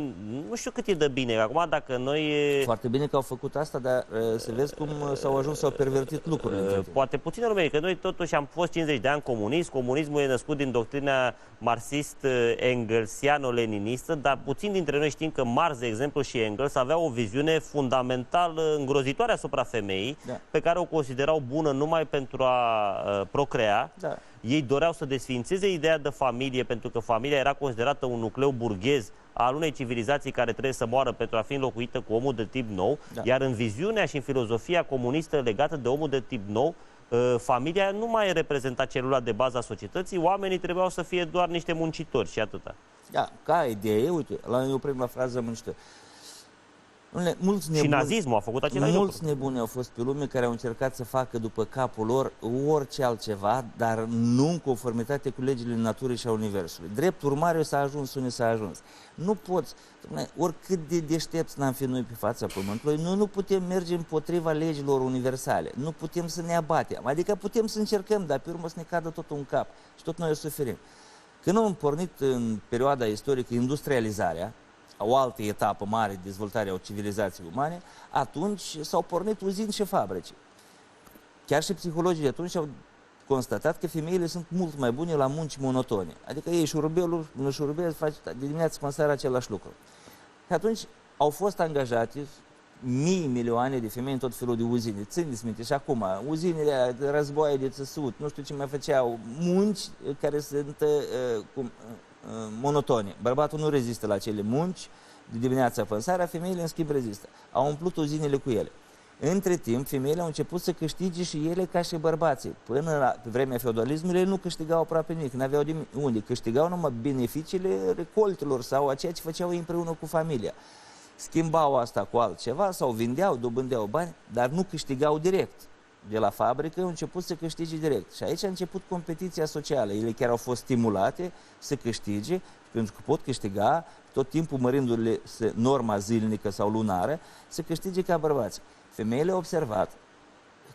Nu știu cât e de bine. Acum, dacă noi... Foarte bine că au făcut asta, dar să vezi cum s-au ajuns, s-au pervertit lucrurile. Poate puțină lume, că noi totuși am fost 50 de ani comunist. Comunismul e născut din doctrina marxist-engelsiano-leninistă, dar puțin dintre noi știm că Marx, de exemplu, și Engels aveau o viziune fundamental îngrozitoare asupra femeii, Da. pe care o considerau bună numai pentru a procrea. Da. Ei doreau să desființeze ideea de familie, pentru că familia era considerată un nucleu burghez al unei civilizații care trebuie să moară pentru a fi înlocuită cu omul de tip nou, Da. iar în viziunea și în filozofia comunistă legată de omul de tip nou, familia nu mai reprezenta celula de bază a societății, oamenii trebuiau să fie doar niște muncitori și atâta. Da, ca idee, uite, la o prima frază muncită. Mulți Și nebuni, nazismul a făcut același mulți lucru. nebuni au fost pe lume care au încercat să facă după capul lor orice altceva, dar nu în conformitate cu legile naturii și a Universului. Drept urmare s-a ajuns unde s-a ajuns. Nu poți, oricât de deștepți n-am fi noi pe fața Pământului, noi nu putem merge împotriva legilor universale, nu putem să ne abatem, adică putem să încercăm, dar pe urmă să ne cadă totul în cap și tot noi o suferim. Când am pornit în perioada istorică industrializarea, o altă etapă mare de dezvoltare a civilizației umane, atunci s-au pornit uzini și fabrici. Chiar și psihologii de atunci au constatat că femeile sunt mult mai bune la munci monotone. Adică ei șurubelul, face de dimineață până seara același lucru. Și atunci au fost angajate milioane de femei în tot felul de uzine. Țineți minte și acum, uzinele, războaie de țesut, nu știu ce mai făceau, munci care sunt monotone. Bărbatul nu rezistă la acele munci, de dimineața până seara, femeile în schimb rezistă. Au umplut uzinele cu ele. Între timp, femeile au început să câștige și ele ca și bărbații. Până la vremea feudalismului nu câștigau aproape nimic, nu aveau de unde. Câștigau numai beneficiile recoltelor sau a ceea ce făceau ei împreună cu familia. Schimbau asta cu altceva sau vindeau, dobândeau bani, dar nu câștigau direct. De la fabrică au început să câștige direct. Și aici a început competiția socială. Ele chiar au fost stimulate să câștige, pentru că pot câștiga, tot timpul mărindu-le norma zilnică sau lunară, să câștige ca bărbați. Femeile au observat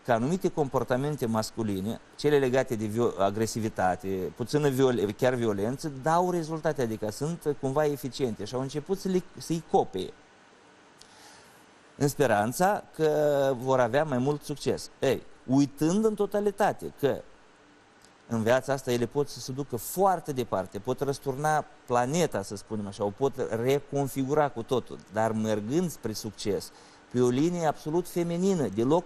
că anumite comportamente masculine, cele legate de agresivitate, puțină chiar violență, dau rezultate, adică sunt cumva eficiente și au început să-i copie, în speranța că vor avea mai mult succes. Ei, uitând în totalitate că în viața asta ele pot să se ducă foarte departe, pot răsturna planeta, să spunem așa, o pot reconfigura cu totul, dar mergând spre succes, pe o linie absolut feminină, deloc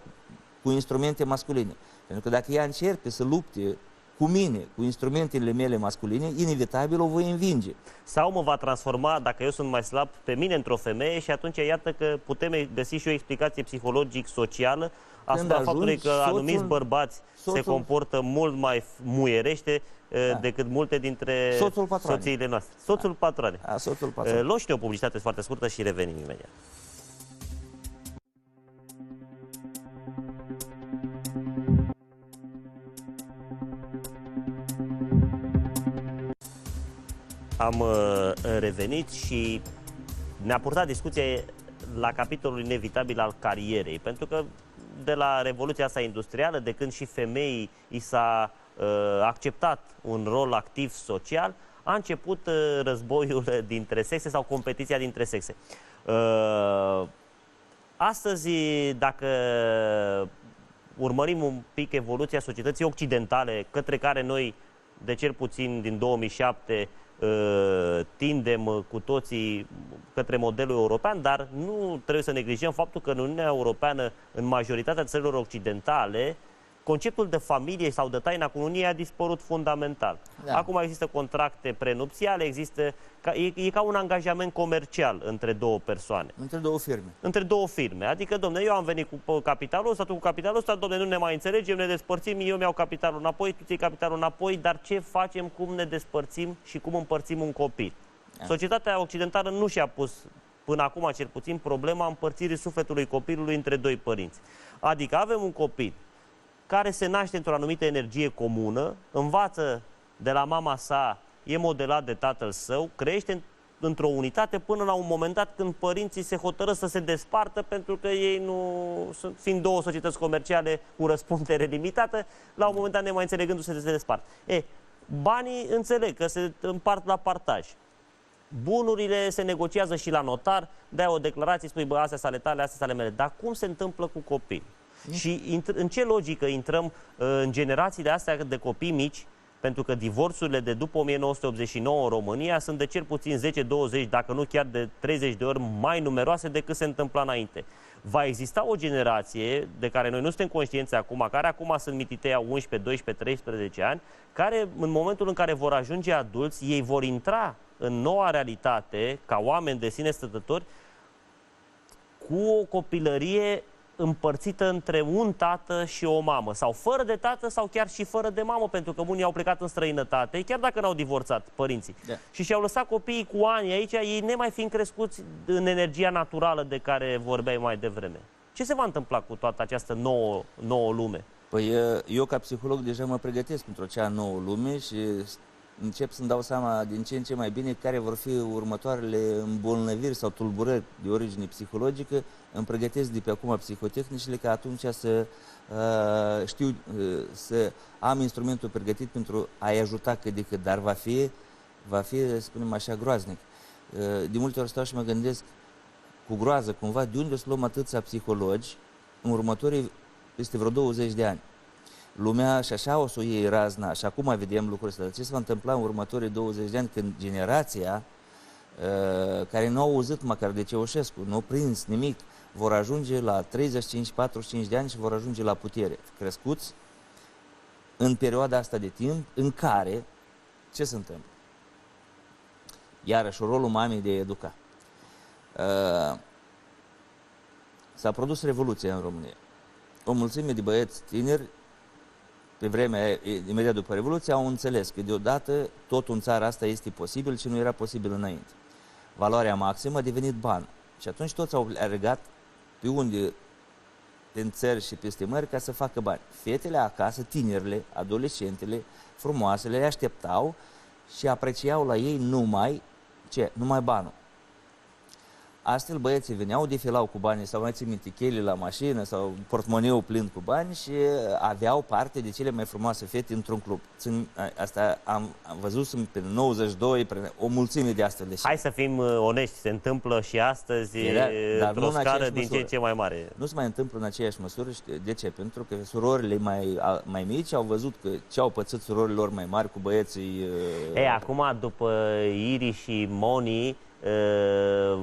cu instrumente masculine. Pentru că dacă ea încerce să lupte cu mine, cu instrumentele mele masculine, inevitabil o voi învinge. Sau mă va transforma, dacă eu sunt mai slab, pe mine într-o femeie și atunci iată că putem găsi și o explicație psihologic-socială asupra faptului că anumiți bărbați se comportă mult mai muierește decât multe dintre soțiile noastre. Soțul patroane. Soțul patroane. Luăm și o publicitate foarte scurtă și revenim imediat. Am revenit și ne-a purtat discuție la capitolul inevitabil al carierei, pentru că de la Revoluția asta industrială, de când și femeii i s-a acceptat un rol activ social, a început războiul dintre sexe sau competiția dintre sexe. Astăzi, dacă urmărim un pic evoluția societății occidentale, către care noi, de cel puțin din 2007, tindem cu toții către modelul european, dar nu trebuie să neglijăm faptul că în Uniunea Europeană, în majoritatea țărilor occidentale, conceptul de familie sau de taina cununiei a dispărut fundamental. Da. Acum există contracte prenupțiale, e ca un angajament comercial între două persoane. Între două firme. Între două firme. Adică, domne, eu am venit cu capitalul ăsta, tu cu capitalul ăsta, domne, nu ne mai înțelegem, ne despărțim, eu mi-au capitalul înapoi, tu ți-ai capitalul înapoi, dar ce facem, cum ne despărțim și cum împărțim un copil? Da. Societatea occidentală nu și-a pus, până acum cel puțin, problema împărțirii sufletului copilului între doi părinți. Adică avem un copil care se naște într-o anumită energie comună, învață de la mama sa, e modelat de tatăl său, crește într-o unitate până la un moment dat când părinții se hotără să se despartă pentru că ei nu sunt, fiind două societăți comerciale cu răspundere limitată, la un moment dat nemai înțelegându-se se despart. Banii înțeleg că se împart la partaj. Bunurile se negociază și la notar, dai o declarație, spui, bă, astea sale tale, astea sale mele. Dar cum se întâmplă cu copii? Și în ce logică intrăm în generațiile astea de copii mici, pentru că divorțurile de după 1989 în România sunt de cel puțin 10-20, dacă nu chiar de 30 de ori mai numeroase decât se întâmpla înainte. Va exista o generație de care noi nu suntem conștienți acum, care acum sunt mititei a 11, 12, 13 ani, care în momentul în care vor ajunge adulți, ei vor intra în noua realitate, ca oameni de sine stătători, cu o copilărie împărțită între un tată și o mamă, sau fără de tată sau chiar și fără de mamă, pentru că unii au plecat în străinătate, chiar dacă n-au divorțat părinții. Da. Și și-au lăsat copiii cu ani aici, ei nemai fiind crescuți în energia naturală de care vorbeai mai devreme. Ce se va întâmpla cu toată această nouă lume? Păi eu ca psiholog deja mă pregătesc pentru acea nouă lume și încep să-mi dau seama din ce în ce mai bine care vor fi următoarele îmbolnăviri sau tulburări de origine psihologică. Îmi pregătesc de pe acum psihotehnicile ca atunci să știu, să am instrumentul pregătit pentru a-i ajuta cât de cât, dar va fi, să spunem așa, groaznic. De multe ori stau și mă gândesc cu groază cumva de unde o să luăm atâția psihologi în următorii, peste vreo 20 de ani. Lumea și așa o să o iei razna și acum vedem lucrurile astea. Ce se va întâmpla în următorii 20 de ani când generația care nu au auzit măcar de Ceaușescu, nu au prins nimic, vor ajunge la 35-45 de ani și vor ajunge la putere. Crescuți în perioada asta de timp în care, ce se întâmplă? Iarăși rolul mamei de a educa. S-a produs revoluția în România. O mulțime de băieți tineri pe vremea, imediat după Revoluție, au înțeles că deodată totul în țara asta este posibil și nu era posibil înainte. Valoarea maximă a devenit ban. Și atunci toți au alergat pe unde, în țări și peste mări, ca să facă bani. Fetele acasă, tinerile, adolescentele, frumoasele, le așteptau și apreciau la ei numai, numai banul. Astfel băieții veneau, defilau cu banii sau mai țin minte cheile la mașină sau portmoneul plin cu bani și aveau parte de cele mai frumoase fete într-un club. Asta am văzut pe 92, o mulțime de astfel de Hai să fim onești, se întâmplă și astăzi într-o scară din ce în ce mai mare. Nu se mai întâmplă în aceeași măsură. De ce? Pentru că surorile mai mici au văzut că ce au pățit surorile lor mai mari cu băieții... Acum, după Iri și Moni,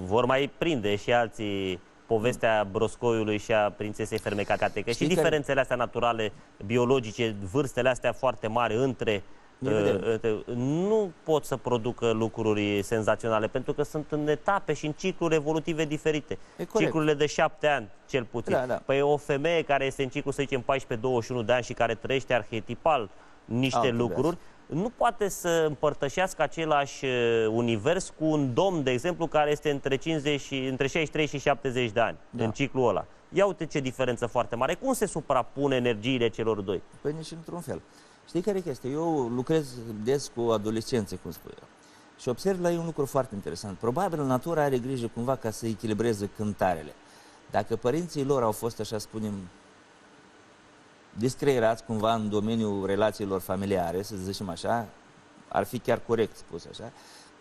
vor mai prinde și alții povestea broscoiului și a prințesei fermecate. Că și diferențele astea naturale, biologice, vârstele astea foarte mari între nu pot să producă lucruri senzaționale, pentru că sunt în etape și în cicluri evolutive diferite. Ciclurile de 7 ani, cel puțin. Păi o femeie care este în ciclu, să zicem, 14-21 de ani și care trăiește arhetipal niște lucruri, nu poate să împărtășească același univers cu un domn, de exemplu, care este între 63 și 70 de ani, în ciclul ăla. Ia uite ce diferență foarte mare. Cum se suprapune energiile celor doi? Păi nici într-un fel. Știi care e chestia? Eu lucrez des cu adolescențe, cum spun eu. Și observ la ei un lucru foarte interesant. Probabil natura are grijă cumva ca să echilibreze cântarele. Dacă părinții lor au fost, așa spunem, descreierați cumva în domeniul relațiilor familiare, să zicem așa, ar fi chiar corect spus așa,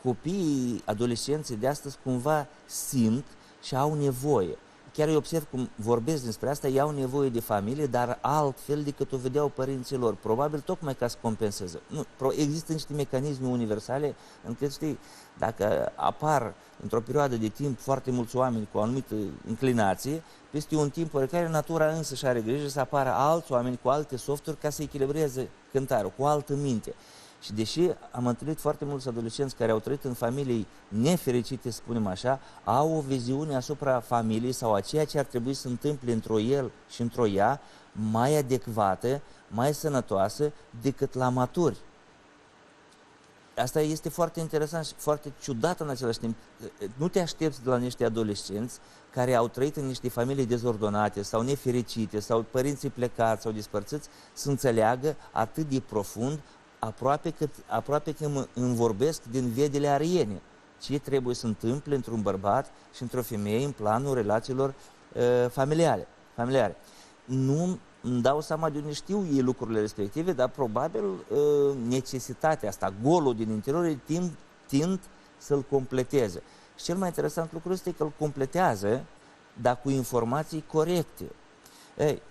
copiii, adolescenții de astăzi cumva simt și au nevoie. Chiar eu observ cum vorbesc despre asta, ei au nevoie de familie, dar altfel decât o vedeau părinții lor. Probabil tocmai ca să compenseze. Nu, există niște mecanisme universale încât, știi, dacă apar într-o perioadă de timp foarte mulți oameni cu o anumită inclinație, peste un timp oricare natura însă și are grijă să apară alți oameni cu alte softuri ca să echilibreze cântarul, cu altă minte. Și deși am întâlnit foarte mulți adolescenți care au trăit în familii nefericite, spunem așa, au o viziune asupra familiei sau a ceea ce ar trebui să întâmple într-o el și într-o ea mai adecvată, mai sănătoasă decât la maturi. Asta este foarte interesant și foarte ciudat în același timp. Nu te aștepți de la niște adolescenți care au trăit în niște familii dezordonate sau nefericite sau părinții plecați sau dispărțiți să înțeleagă atât de profund, aproape că îmi vorbesc din vedele ariene. Ce trebuie să întâmple într-un bărbat și într-o femeie în planul relațiilor familiare. Nu îmi dau seama de unde știu ei lucrurile respective, dar probabil necesitatea asta, golul din interior, tind să-l completeze. Și cel mai interesant lucru este că îl completează, dar cu informații corecte. Ei,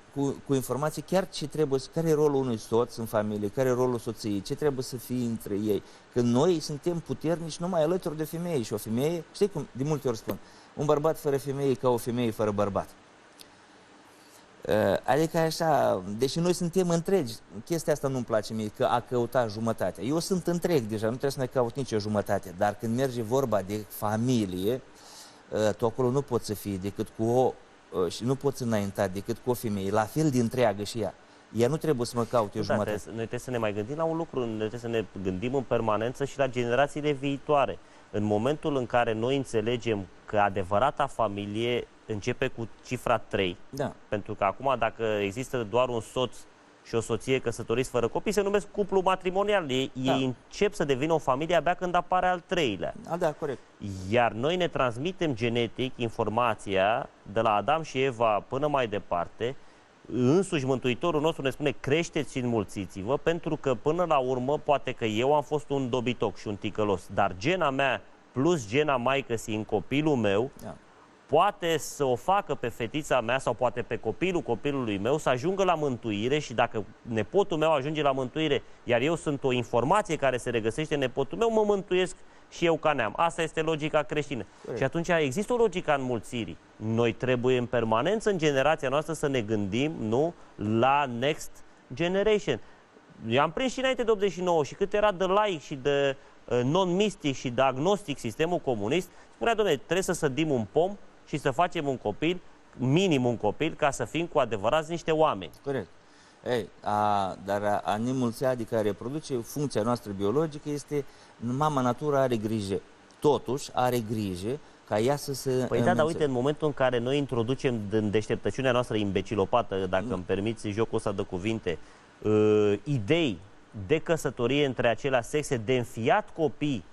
cu informații chiar ce trebuie, care e rolul unui soț în familie, care e rolul soției, ce trebuie să fie între ei. Că noi suntem puternici numai alături de femeie și o femeie, știi cum, de multe ori spun, un bărbat fără femeie e ca o femeie fără bărbat. Adică așa, deși noi suntem întregi, chestia asta nu-mi place mie, că a căuta jumătatea. Eu sunt întreg deja, nu trebuie să mai caut nicio jumătate, dar când merge vorba de familie, tu acolo nu poți să fii decât cu o, și nu poți înainta decât cu o femeie, la fel de întreagă și ea. Ea nu trebuie să mă caute o jumătate. Noi trebuie să ne mai gândim la un lucru, noi trebuie să ne gândim în permanență și la generațiile viitoare. În momentul în care noi înțelegem că adevărata familie începe cu cifra 3, da. Pentru că acum dacă există doar un soț și o soție căsătoriți fără copii, se numesc cuplu matrimonial. Ei încep să devină o familie abia când apare al treilea. Da, corect. Iar noi ne transmitem genetic informația de la Adam și Eva până mai departe. Însuși Mântuitorul nostru ne spune creșteți și înmulțiți-vă, pentru că până la urmă poate că eu am fost un dobitoc și un ticălos, dar gena mea plus gena maică-sii în copilul meu poate să o facă pe fetița mea sau poate pe copilul copilului meu să ajungă la mântuire și dacă nepotul meu ajunge la mântuire, iar eu sunt o informație care se regăsește în nepotul meu, mă mântuiesc și eu ca neam. Asta este logica creștină. Și atunci există o logică a înmulțirii. Noi trebuie în permanență în generația noastră să ne gândim, nu, la next generation. Eu am prins și înainte de 89 și cât era de laic și de non-mistic și de agnostic sistemul comunist, spunea, dom'le, trebuie să sădim un pom și să facem un copil, minim un copil, ca să fim cu adevărat niște oameni. Corect. Ei, dar a nemulți, adică a reproduce, funcția noastră biologică este, mama natură are grijă. Totuși are grijă ca ea să se... Păi da, dar uite, în momentul în care noi introducem în deșteptăciunea noastră imbecilopată, dacă îmi permiți jocul ăsta de cuvinte, idei de căsătorie între acelea sexe, de înfiat copii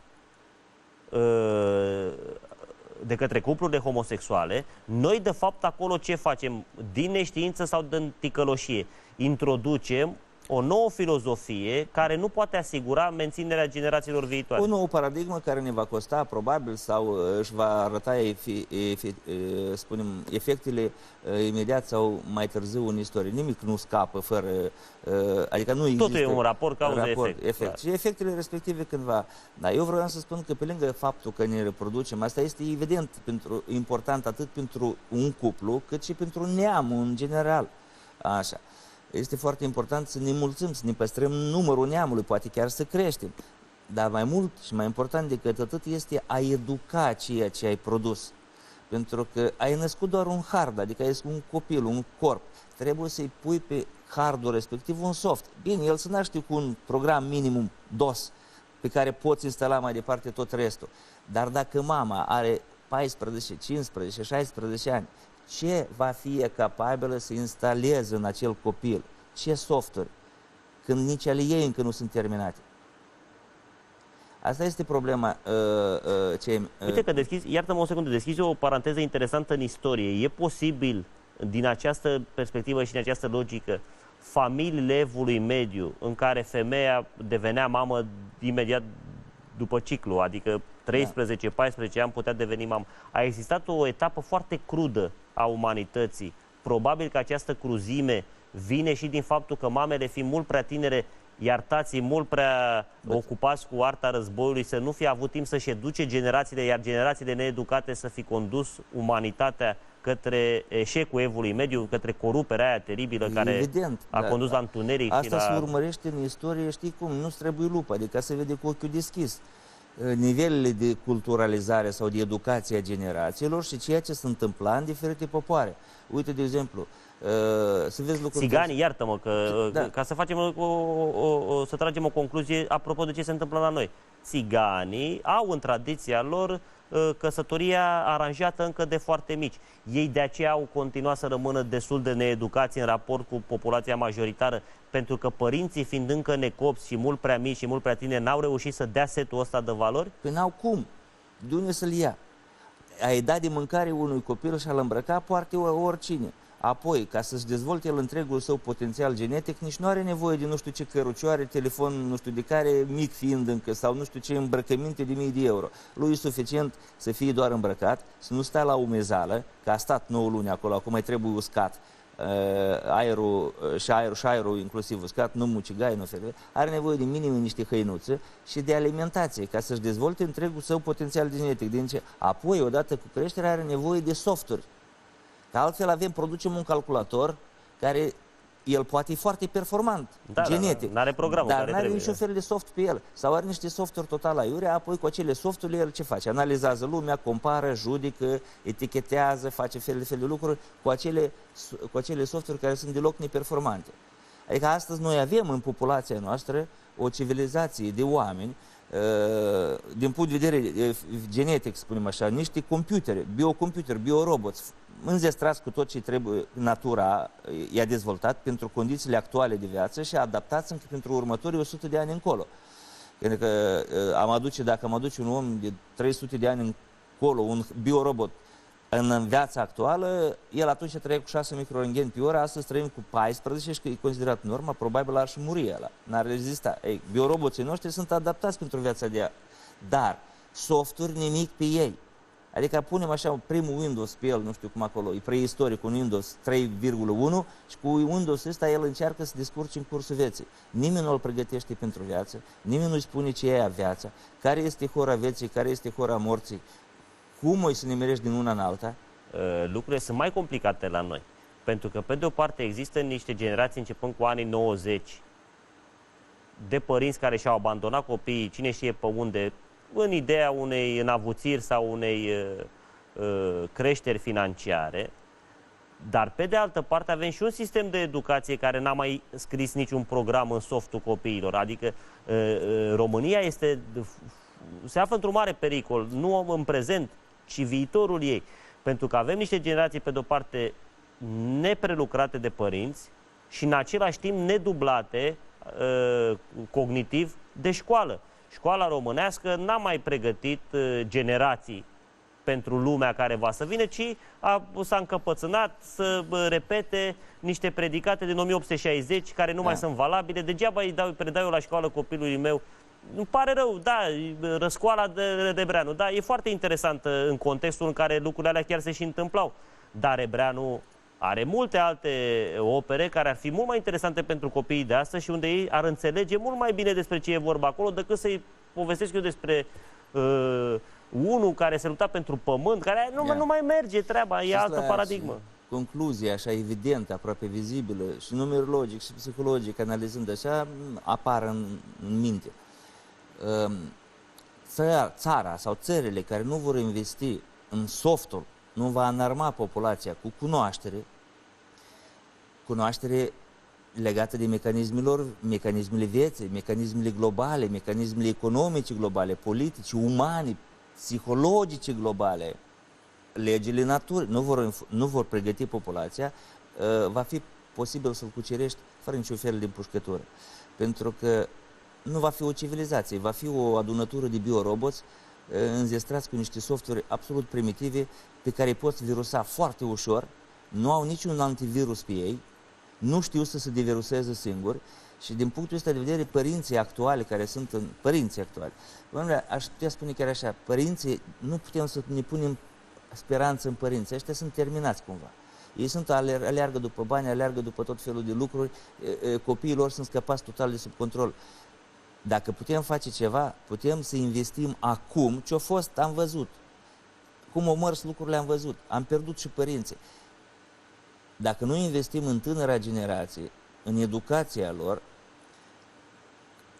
de către cuplurile homosexuale, noi de fapt acolo ce facem? Din neștiință sau din ticăloșie? Introducem o nouă filozofie care nu poate asigura menținerea generațiilor viitoare. O nouă paradigmă care ne va costa probabil sau își va arăta spunem, efectele imediat sau mai târziu în istorie. Nimic nu scapă fără... adică nu există... Totul e un raport cauză-efect. Și efectele respective cândva. Dar eu vreau să spun că pe lângă faptul că ne reproducem, asta este evident important atât pentru un cuplu cât și pentru neamul în general. Așa. Este foarte important să ne mulțim, să ne păstrăm numărul neamului, poate chiar să creștem. Dar mai mult și mai important decât atât este a educa ceea ce ai produs. Pentru că ai născut doar un hard, adică ai un copil, un corp. Trebuie să-i pui pe hardul respectiv un soft. Bine, el se naște cu un program minimum DOS pe care poți instala mai departe tot restul. Dar dacă mama are 14, 15, 16 ani, ce va fi capabilă să instaleze în acel copil? Ce software? Când nici ale ei încă nu sunt terminate. Asta este problema. Uite că iartă-mă o secundă, deschizi o paranteză interesantă în istorie. E posibil, din această perspectivă și din această logică, familiile evului mediu, în care femeia devenea mamă imediat după ciclu, adică 13-14 ani putea deveni mamă. A existat o etapă foarte crudă a umanității. Probabil că această cruzime vine și din faptul că mamele, fiind mult prea tinere, iar tații mult prea ocupați cu arta războiului, să nu fi avut timp să-și educe generațiile, iar generațiile needucate să fi condus umanitatea către eșecul evului mediu, către coruperea aia teribilă care a condus la întuneric. Asta se urmărește în istorie, știi cum, nu-ți trebuie lupă, adică se vede cu ochiul deschis. Nivelele de culturalizare sau de educație a generațiilor și ceea ce se întâmpla în diferite popoare. Uite, de exemplu, să vezi lucruri... Țiganii, iartă-mă, ca să facem să tragem o concluzie apropo de ce se întâmplă la noi. Țiganii au în tradiția lor căsătoria aranjată încă de foarte mici. Ei de aceea au continuat să rămână destul de needucați în raport cu populația majoritară, pentru că părinții, fiind încă necopți și mult prea mici și mult prea tineri, n-au reușit să dea setul ăsta de valori? Păi n-au cum. De unde să-l ia? Ai dat de mâncare unui copil și a-l îmbrăca, poate oricine. Apoi, ca să-și dezvolte el întregul său potențial genetic, nici nu are nevoie de nu știu ce cărucioare, telefon nu știu de care, mic fiind încă, sau nu știu ce îmbrăcăminte de mii de euro. Lui e suficient să fie doar îmbrăcat, să nu stea la umezală, că a stat 9 luni acolo, acum mai trebuie uscat. Aerul inclusiv uscat, nu mucigai, nu fel. Are nevoie de minim niște hăinuțe și de alimentație ca să-și dezvolte întregul său potențial genetic. Apoi, odată cu creșterea, are nevoie de softuri. Că altfel producem un calculator care el poate fi foarte performant, genetic, n-are programul dar care n-are trebuie. niciun fel de soft pe el. Sau are niște softuri total aiurea, apoi cu acele softuri el ce face? Analizează lumea, compară, judecă, etichetează, face fel de lucruri cu acele softuri care sunt deloc neperformante. Adică astăzi noi avem în populația noastră o civilizație de oameni, din punct de vedere genetic, spunem așa, niște computere, bioroboți, înzestrați cu tot ce trebuie, natura i-a dezvoltat pentru condițiile actuale de viață și adaptați încă pentru următorii 100 de ani încolo. Pentru că dacă am aduce un om de 300 de ani încolo, un biorobot, în viața actuală, el atunci trăia cu 6 microrentgeni pe oră, astăzi trăim cu 14 și că e considerat norma, probabil ar și muri ăla, n-ar rezista. Bioroboții noștri sunt adaptați pentru viața de ea, dar softuri nimic pe ei. Adică punem așa primul Windows pe el, nu știu cum acolo, e preistoric, un Windows 3,1 și cu Windows ăsta el încearcă să descurce în cursul vieții. Nimeni nu îl pregătește pentru viață, nimeni nu-i spune ce e viața, care este hora vieții, care este hora morții, cum o să ne merești din una în alta. Lucrurile sunt mai complicate la noi, pentru că pe de o parte există niște generații începând cu anii 90 de părinți care și-au abandonat copiii, cine știe pe unde, în ideea unei înavuțiri sau unei creșteri financiare, dar pe de altă parte avem și un sistem de educație care n-a mai scris niciun program în softul copiilor, adică România se află într-un mare pericol, nu în prezent, ci viitorul ei, pentru că avem niște generații pe de o parte neprelucrate de părinți și în același timp nedublate cognitiv de școală. Școala românească n-a mai pregătit generații pentru lumea care va să vină, ci s-a încăpățânat să repete niște predicate din 1860 care nu mai sunt valabile. Degeaba predau eu la școală copilului meu. Îmi pare rău, da, Răscoala de Rebreanu, da, e foarte interesantă în contextul în care lucrurile alea chiar se și întâmplau. Dar Rebreanu are multe alte opere care ar fi mult mai interesante pentru copiii de astăzi și unde ei ar înțelege mult mai bine despre ce e vorba acolo decât să-i povestesc eu despre unul care se lupta pentru pământ, care nu mai merge treaba, e altă paradigmă. Concluzia așa evidentă, aproape vizibilă, și numerologic și psihologic, analizând așa, apar în minte. Țara sau țările care nu vor investi în softul, nu va înarma populația cu cunoaștere legată de mecanismele vieții, mecanismele globale, mecanismele economice globale, politice, umane, psihologice globale, legile naturii, nu vor pregăti populația, va fi posibil să-l cucerești fără niciun fel de împușcătură. Pentru că nu va fi o civilizație, va fi o adunătură de bioroboți înzestrați cu niște softuri absolut primitive pe care îi poți virusa foarte ușor, nu au niciun antivirus pe ei, nu știu să se deviruseze singuri și din punctul ăsta de vedere părinții actuali care sunt părinții actuali, aș putea spune chiar așa, părinții, nu putem să ne punem speranță în părinți, ăștia sunt terminați cumva. Ei aleargă după bani, aleargă după tot felul de lucruri, copiii lor sunt scăpați total de sub control. Dacă putem face ceva, putem să investim acum ce-a fost, am văzut. Cum au mers lucrurile, am văzut. Am pierdut și părinții. Dacă nu investim în tânăra generație, în educația lor,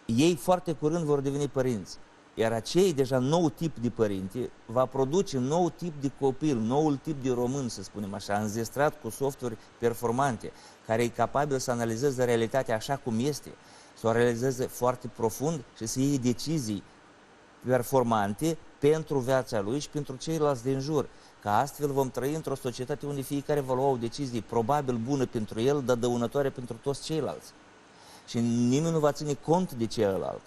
ei foarte curând vor deveni părinți. Iar acei deja nou tip de părinte va produce un nou tip de copil, noul tip de român, să spunem așa, înzestrat cu softuri performante, care e capabil să analizeze realitatea așa cum este, să o realizeze foarte profund și să iei decizii performante pentru viața lui și pentru ceilalți din jur. Ca astfel vom trăi într-o societate unde fiecare va lua o decizie probabil bună pentru el, dar dăunătoare pentru toți ceilalți. Și nimeni nu va ține cont de celălalt.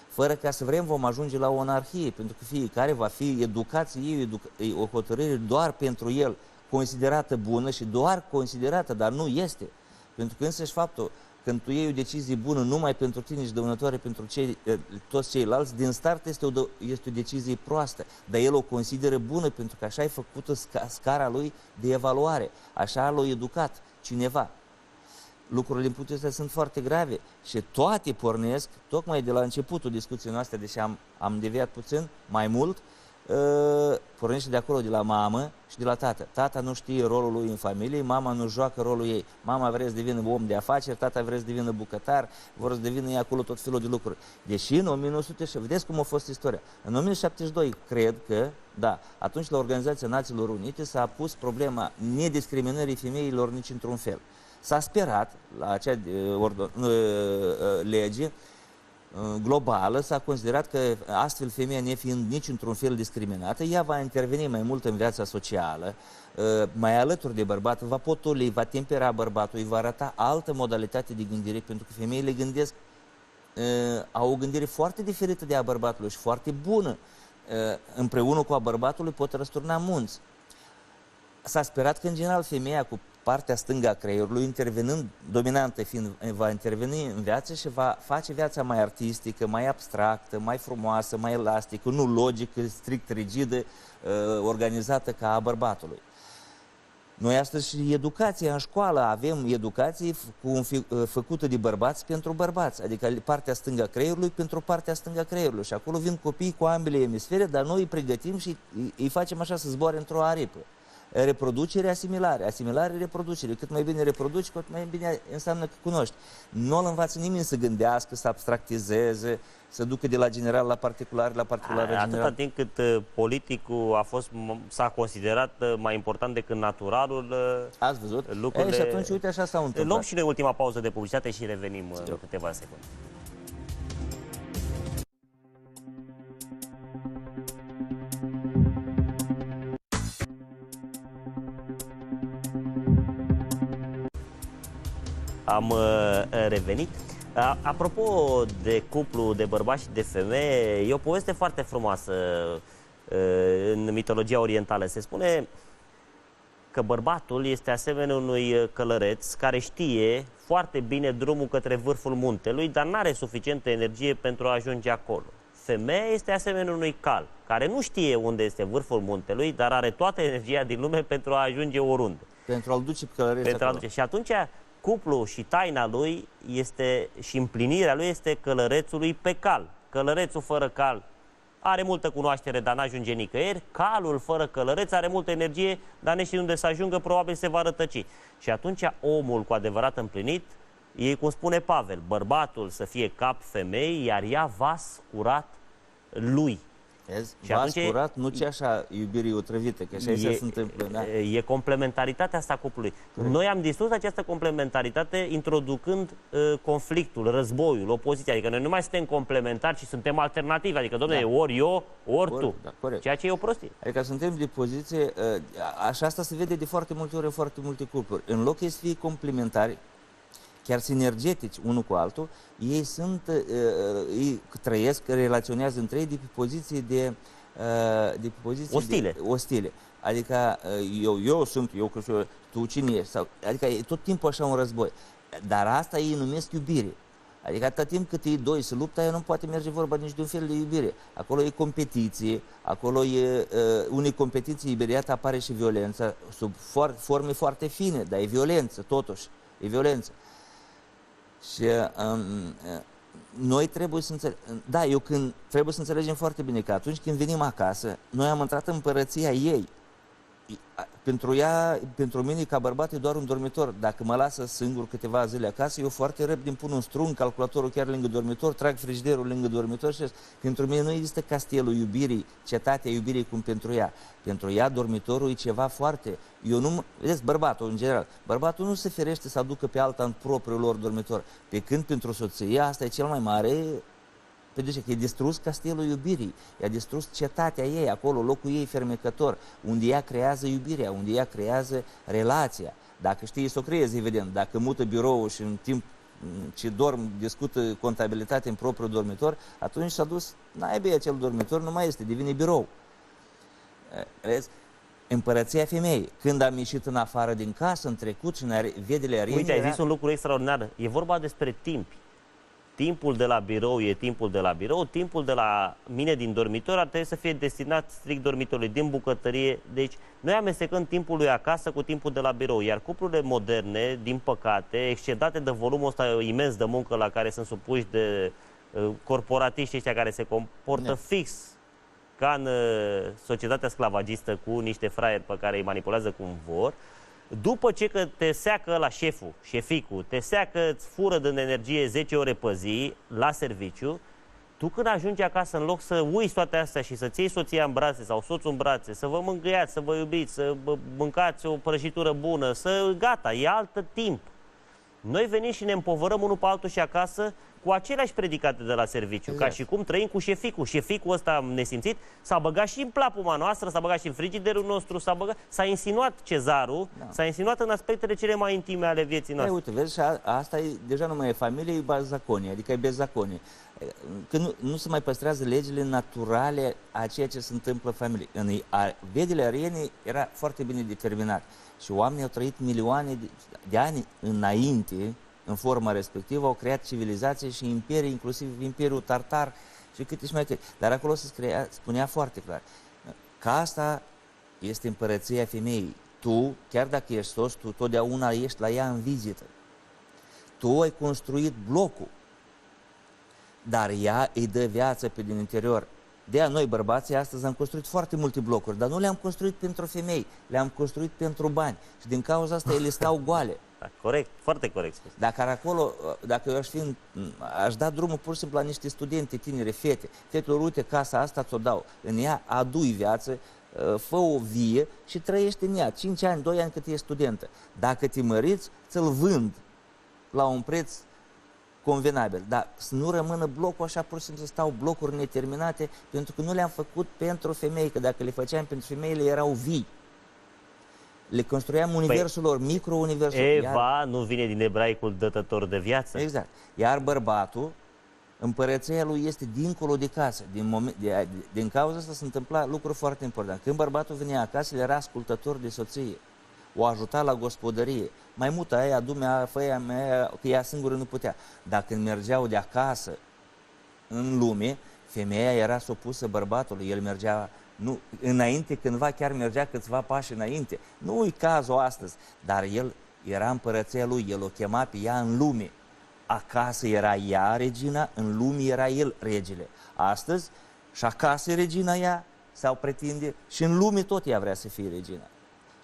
Fără ca să vrem vom ajunge la o anarhie, pentru că fiecare va fi educație, o hotărâre doar pentru el, considerată bună și doar considerată, dar nu este. Pentru că însăși faptul când tu iei o decizie bună numai pentru tine și dăunătoare pentru toți ceilalți, din start este o decizie proastă, dar el o consideră bună pentru că așa ai făcută scara lui de evaluare, așa l-a educat cineva. Lucrurile din punctul ăsta sunt foarte grave și toate pornesc, tocmai de la începutul discuției noastre, deși am deviat puțin, mai mult, pornește de acolo, de la mamă și de la tată. Tata nu știe rolul lui în familie, mama nu joacă rolul ei. Mama vrea să devină om de afaceri, tata vrea să devină bucătar, vor să devină ei acolo tot felul de lucruri. Deși în 1900, vedeți cum a fost istoria. În 1972, cred că, da, atunci la Organizația Națiilor Unite s-a pus problema nediscriminării femeilor nici într-un fel. S-a sperat la acea lege globală, s-a considerat că astfel femeia nefiind nici într-un fel discriminată, ea va interveni mai mult în viața socială, mai alături de bărbat, va potoli, va tempera bărbatul, îi va arăta altă modalitate de gândire, pentru că femeile gândesc, au o gândire foarte diferită de a bărbatului și foarte bună. Împreună cu a bărbatului pot răsturna munți. S-a sperat că, în general, femeia cu partea stângă a creierului, intervenând, dominantă fiind, va interveni în viață și va face viața mai artistică, mai abstractă, mai frumoasă, mai elastică, nu logică, strict rigidă, organizată ca a bărbatului. Noi astăzi și educația în școală, avem educație făcută de bărbați pentru bărbați, adică partea stângă a creierului pentru partea stângă a creierului. Și acolo vin copii cu ambele emisfere, dar noi îi pregătim și îi facem așa să zboare într-o aripă. Reproducere, asimilare, asimilare, reproducere. Cât mai bine reproduci, cât mai bine înseamnă că cunoști. Nu îl învață nimeni să gândească, să abstractizeze, să ducă de la general la particular, la particular la general. Atâta timp cât politicul s-a considerat mai important decât naturalul, ați văzut? Lucrurile... Și atunci, uite, așa s-au întâmplat. Luăm și noi ultima pauză de publicitate și revenim în câteva secunde. Am revenit. Apropo de cuplu, de bărbați și de femeie, e o poveste foarte frumoasă în mitologia orientală. Se spune că bărbatul este asemenea unui călăreț care știe foarte bine drumul către vârful muntelui, dar nu are suficientă energie pentru a ajunge acolo. Femeia este asemenea unui cal care nu știe unde este vârful muntelui, dar are toată energia din lume pentru a ajunge oriunde. Pentru a-l duce pe călăreț acolo. Și atunci cuplul și taina lui este, și împlinirea lui este călărețului pe cal. Călărețul fără cal are multă cunoaștere, dar n-ajunge nicăieri. Calul fără călăreț are multă energie, dar neștiind unde să ajungă, probabil se va rătăci. Și atunci omul cu adevărat împlinit e, cum spune Pavel, bărbatul să fie cap femei, iar ea vas curat lui. Și vas curat, nu ce așa iubirii otrăvite, că așa se întâmplă. Da? E complementaritatea asta cuplului. Noi am distrus această complementaritate introducând conflictul, războiul, opoziția. Adică noi nu mai suntem complementari, ci suntem alternativi. Adică, domnule, ori eu, ori tu. Da, ceea ce e o prostie. Adică suntem de poziție, așa asta se vede de foarte multe ori în foarte multe cupluri. În loc să fie complementari, chiar sinergetici unul cu altul, ei trăiesc, relaționează între ei de pe poziții ostile. Adică tu cine ești? Adică e tot timpul așa un război. Dar asta ei numesc iubire. Adică atâta timp cât ei doi se luptă, aia nu poate merge vorba nici de un fel de iubire. Acolo e competiție, acolo e unei competiții imediat apare și violența, sub forme foarte fine, dar e violență totuși, e violență. Și noi trebuie să înțelegem, trebuie să înțelegem foarte bine că atunci când venim acasă, noi am intrat în împărăția ei. Pentru mine, ca bărbat, e doar un dormitor. Dacă mă lasă singur câteva zile acasă, eu foarte repede îmi pun un strun, calculatorul chiar lângă dormitor, trag frigiderul lângă dormitor și pentru mine nu există castelul iubirii, cetatea iubirii cum pentru ea. Pentru ea, dormitorul e ceva foarte... Vedeți, bărbatul, în general, bărbatul nu se ferește să aducă pe alta în propriul lor dormitor. Pe când pentru soție, asta e cel mai mare... Pentru că e distrus castelul iubirii, i-a distrus cetatea ei, acolo, locul ei fermecător, unde ea creează iubirea, unde ea creează relația. Dacă știe să o creeze, evident, dacă mută biroul și în timp ce dorm, discută contabilitate în propriul dormitor, atunci s-a dus, n-ai acel dormitor, nu mai este, devine birou. Vezi? împărăția femeii. Când am ieșit în afară din casă, în trecut și în vedele arenii... Uite, ai zis un lucru extraordinar. E vorba despre timp. Timpul de la birou e timpul de la birou, timpul de la mine din dormitor ar trebui să fie destinat strict dormitorului, din bucătărie. Deci, noi amestecăm timpul lui acasă cu timpul de la birou, iar cuplurile moderne, din păcate, excedate de volumul ăsta imens de muncă la care sunt supuși de corporatiști ăștia care se comportă fix ca în societatea sclavagistă cu niște fraieri pe care îi manipulează cum vor. După ce că te seacă la șeficul, te seacă, îți fură din energie 10 ore pe zi la serviciu, tu când ajungi acasă, în loc să uiți toate astea și să-ți iei soția în brațe sau soțul în brațe, să vă mângâiați, să vă iubiți, să mâncați o prăjitură bună, gata, e altă timp. Noi venim și ne împovărăm unul pe altul și acasă cu aceleași predicate de la serviciu, exact. Ca și cum trăim cu șeficul. Șeficul ăsta nesimțit s-a băgat și în plapuma noastră, s-a băgat și în frigiderul nostru, s-a insinuat cezarul, s-a insinuat în aspectele cele mai intime ale vieții noastre. Uite, vezi, și asta e, deja nu mai e familie, e bazaconie, adică e bezaconie. Când nu se mai păstrează legile naturale a ceea ce se întâmplă în familie. În vedele arenii era foarte bine determinat și oamenii au trăit milioane de ani înainte, în forma respectivă, au creat civilizație și imperii, inclusiv Imperiul Tartar și câte și mai câte. Dar acolo se spunea foarte clar că asta este împărăția femeii. Tu, chiar dacă ești soț, tu totdeauna ești la ea în vizită. Tu ai construit blocul, dar ea îi dă viață pe din interior. De-aia noi, bărbații, astăzi am construit foarte multe blocuri, dar nu le-am construit pentru femei, le-am construit pentru bani. Și din cauza asta ele stau goale. Da, corect, foarte corect spus. Dacă eu aș da drumul pur și simplu la niște studente tinere, fete, fetelor, uite, casa asta ți-o dau, în ea adu-i viață, fă o vie și trăiește în ea, 5 ani, 2 ani cât ești studentă. Dacă te măriți, ți-l vând la un preț convenabil, dar să nu rămână blocul așa, pur și simplu să stau blocuri neterminate, pentru că nu le-am făcut pentru femei, că dacă le făceam pentru femei, le erau vii. Le construiam universul lor, micro-universul. Eva nu vine din ebraicul dătător de viață. Exact. Iar bărbatul, împărăția lui este dincolo de casă. Din cauza asta se întâmpla lucruri foarte importante. Când bărbatul venea acasă, el era ascultător de soție. O ajuta la gospodărie. Mai mută aia, adu-mea, fă-ia mea, că ea singură nu putea. Dar când mergeau de acasă în lume, femeia era supusă bărbatului. El mergea, nu, înainte, cândva chiar mergea câțiva pași înainte. Nu-i cazul astăzi, dar el era împărăția lui, el o chema pe ea în lume. Acasă era ea regina, în lume era el regele. Astăzi, și acasă e regina ea, sau pretinde, și în lume tot ea vrea să fie regina.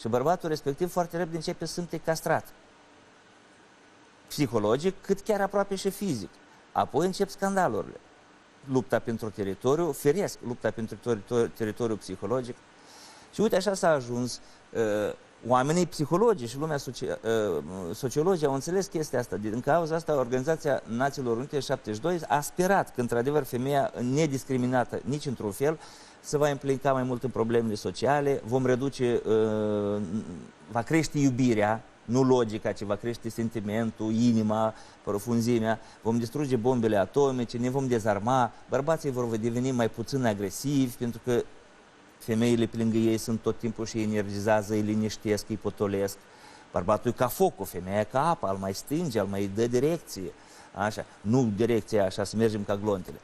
Și bărbatul respectiv foarte repede începe să simte castrat. Psihologic, cât chiar aproape și fizic. Apoi încep scandalurile. Lupta pentru teritoriu, firesc, lupta pentru teritoriu psihologic. Și uite, așa s-a ajuns. Oamenii psihologi și lumea sociologii au înțeles chestia asta. Din cauza asta, Organizația Națiilor Unite 72 a sperat că, într-adevăr, femeia nediscriminată nici într-un fel se va implica mai mult în problemele sociale, vom reduce, va crește iubirea, nu logica, ci va crește sentimentul, inima, profunzimea, vom distruge bombele atomice, ne vom dezarma, bărbații vor deveni mai puțin agresivi, pentru că femeile pe lângă ei sunt tot timpul și energizează, îi liniștesc, îi potolesc. Bărbatul e ca focul, femeia e ca apa, îl mai stinge, îl mai dă direcție. Așa, nu direcția așa, să mergem ca glontele.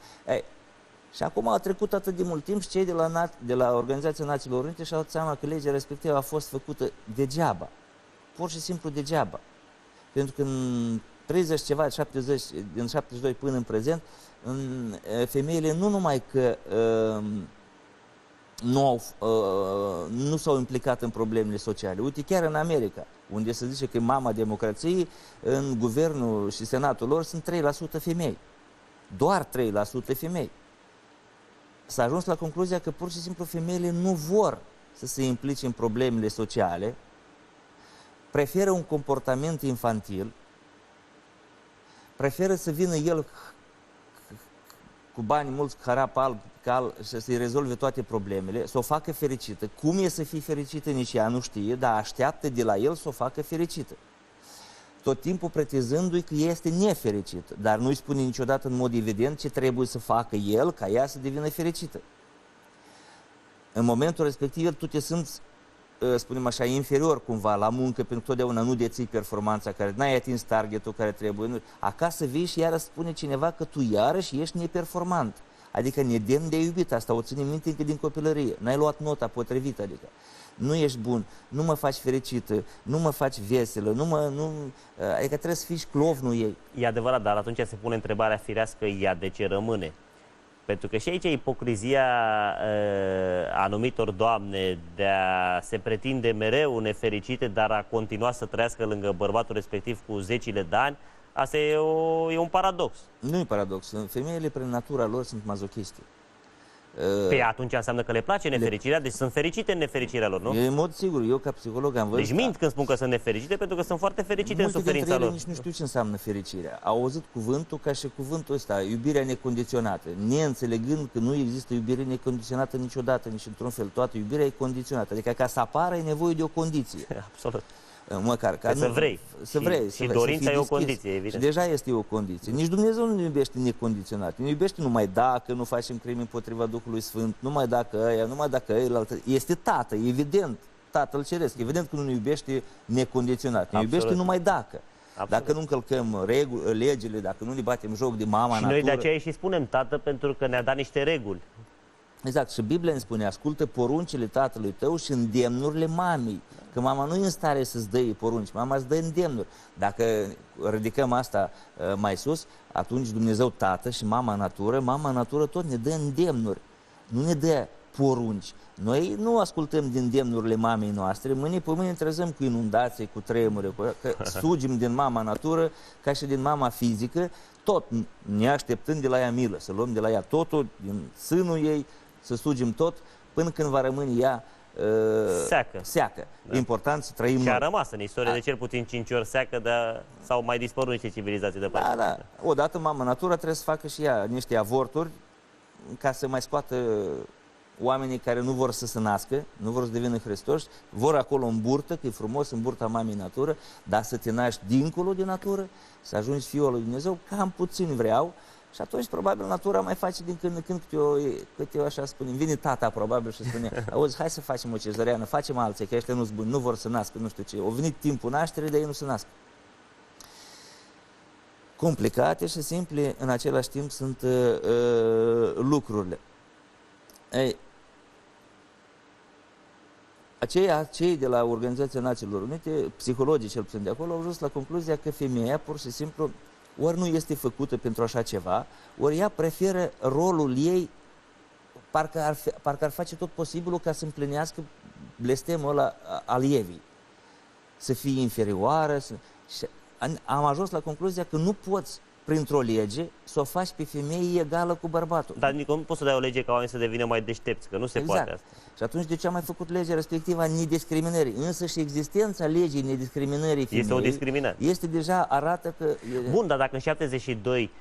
Și acum a trecut atât de mult timp și cei de la Organizația Națiilor Unite și-au dat seama că legea respectivă a fost făcută degeaba. Pur și simplu degeaba. Pentru că în 30 ceva, 70, din 72 până în prezent, femeile nu numai că nu s-au implicat în problemele sociale. Uite, chiar în America, unde se zice că e mama democrației, în guvernul și senatul lor sunt 3% femei. Doar 3% femei. S-a ajuns la concluzia că pur și simplu femeile nu vor să se implice în problemele sociale, preferă un comportament infantil, preferă să vină el cu bani mulți, harap alb, cal, și să-i rezolve toate problemele, să o facă fericită. Cum e să fie fericită, nici ea nu știe, dar așteaptă de la el să o facă fericită. Tot timpul pretezându-i că este nefericită, dar nu-i spune niciodată în mod evident ce trebuie să facă el ca ea să devină fericită. În momentul respectiv, tu te simți spunem așa, inferior cumva la muncă, pentru că totdeauna nu deții performanța care, n-ai atins targetul care trebuie. Acasă vii și iară spune cineva că tu iarăși ești neperformant. Adică nedemn de iubit, asta o ține minte încă din copilărie. N-ai luat nota potrivită, adică nu ești bun, nu mă faci fericită, nu mă faci veselă, adică trebuie să fii șclovnul ei. E adevărat, dar atunci se pune întrebarea firească, ea de ce rămâne? Pentru că și aici e ipocrizia anumitor doamne de a se pretinde mereu nefericite, dar a continua să trăiască lângă bărbatul respectiv cu zecile de ani. Asta e un paradox. Nu e paradox. Femeile, prin natura lor, sunt mazochiste. Păi atunci înseamnă că le place nefericirea, deci sunt fericite în nefericirea lor, nu? În mod sigur, eu ca psiholog am văzut... Deci mint când spun că sunt nefericite, pentru că sunt foarte fericite în suferința lor. Nici nu știu ce înseamnă fericirea. Au auzit cuvântul ca și cuvântul ăsta, iubirea necondiționată, neînțelegând că nu există iubire necondiționată niciodată, nici într-un fel. Toată iubirea e condiționată. Adică ca să apară e nevoie de o condiție. Absolut. Măcar ca să vrei. Să vrei. Și dorința e o condiție, evident. Și deja este o condiție. Nici Dumnezeu nu ne iubește necondiționat. Ne iubește numai dacă nu facem crime împotriva Duhului Sfânt, numai dacă ăilaltă. Este Tată, evident. Tatăl Ceresc. Evident că nu ne iubește necondiționat. Ne iubește numai dacă. Absolut. Dacă nu încălcăm legile, dacă nu ne batem joc de mama natură. Și noi de aceea și spunem Tată, pentru că ne-a dat niște reguli. Exact. Și Biblia îmi spune, ascultă poruncile tatălui tău și îndemnurile mamei. Că mama nu e în stare să-ți dă porunci, mama îți dă îndemnuri. Dacă ridicăm asta mai sus, atunci Dumnezeu Tată și mama natură tot ne dă îndemnuri, nu ne dă porunci. Noi nu ascultăm din îndemnurile mamei noastre, mâine pe mâine trezăm cu inundații, cu tremure, că sugim din mama natură ca și din mama fizică, tot ne așteptând de la ea milă, să luăm de la ea totul, din sânul ei, să sugim tot, până când va rămâne ea seacă. Da. Important să trăim. Și a rămas în istorie de cel puțin 5 ori seacă, dar s-au mai dispărut niște civilizații de parte. Da. Odată mama natura trebuie să facă și ea niște avorturi ca să mai scoată oamenii care nu vor să se nască, nu vor să devină Hristoși, vor acolo în burtă, că e frumos în burta mamei natură, dar să te naști dincolo de natură, să ajungi Fiul lui Dumnezeu, cam puțin vreau. Și atunci, probabil, natura mai face din când în când câte eu așa spune. Vine tata, probabil, și spune, auzi, hai să facem o cezăreană, facem alții, că ăștia nu-s buni, nu vor să nască, nu știu ce. Au venit timpul nașterii, dar ei nu se nasc. Complicate și simple, în același timp, sunt lucrurile. Cei de la Organizația Națiilor Unite, psihologii cel puțin de acolo, au ajuns la concluzia că femeia, pur și simplu, ori nu este făcută pentru așa ceva, ori ea preferă rolul ei, parcă ar face tot posibilul ca să împlinească blestemul ăla al Evei. Să fie inferioară. Și am ajuns la concluzia că nu poți, printr-o lege, să o faci pe femeie egală cu bărbatul. Dar nu poți să dai o lege ca oamenii să devină mai deștepți, că nu se poate asta. Și atunci de ce am mai făcut legea respectivă a nediscriminării? Însă și existența legii nediscriminării femeii este o discriminare. Este deja, arată că... Bun, dar dacă în 72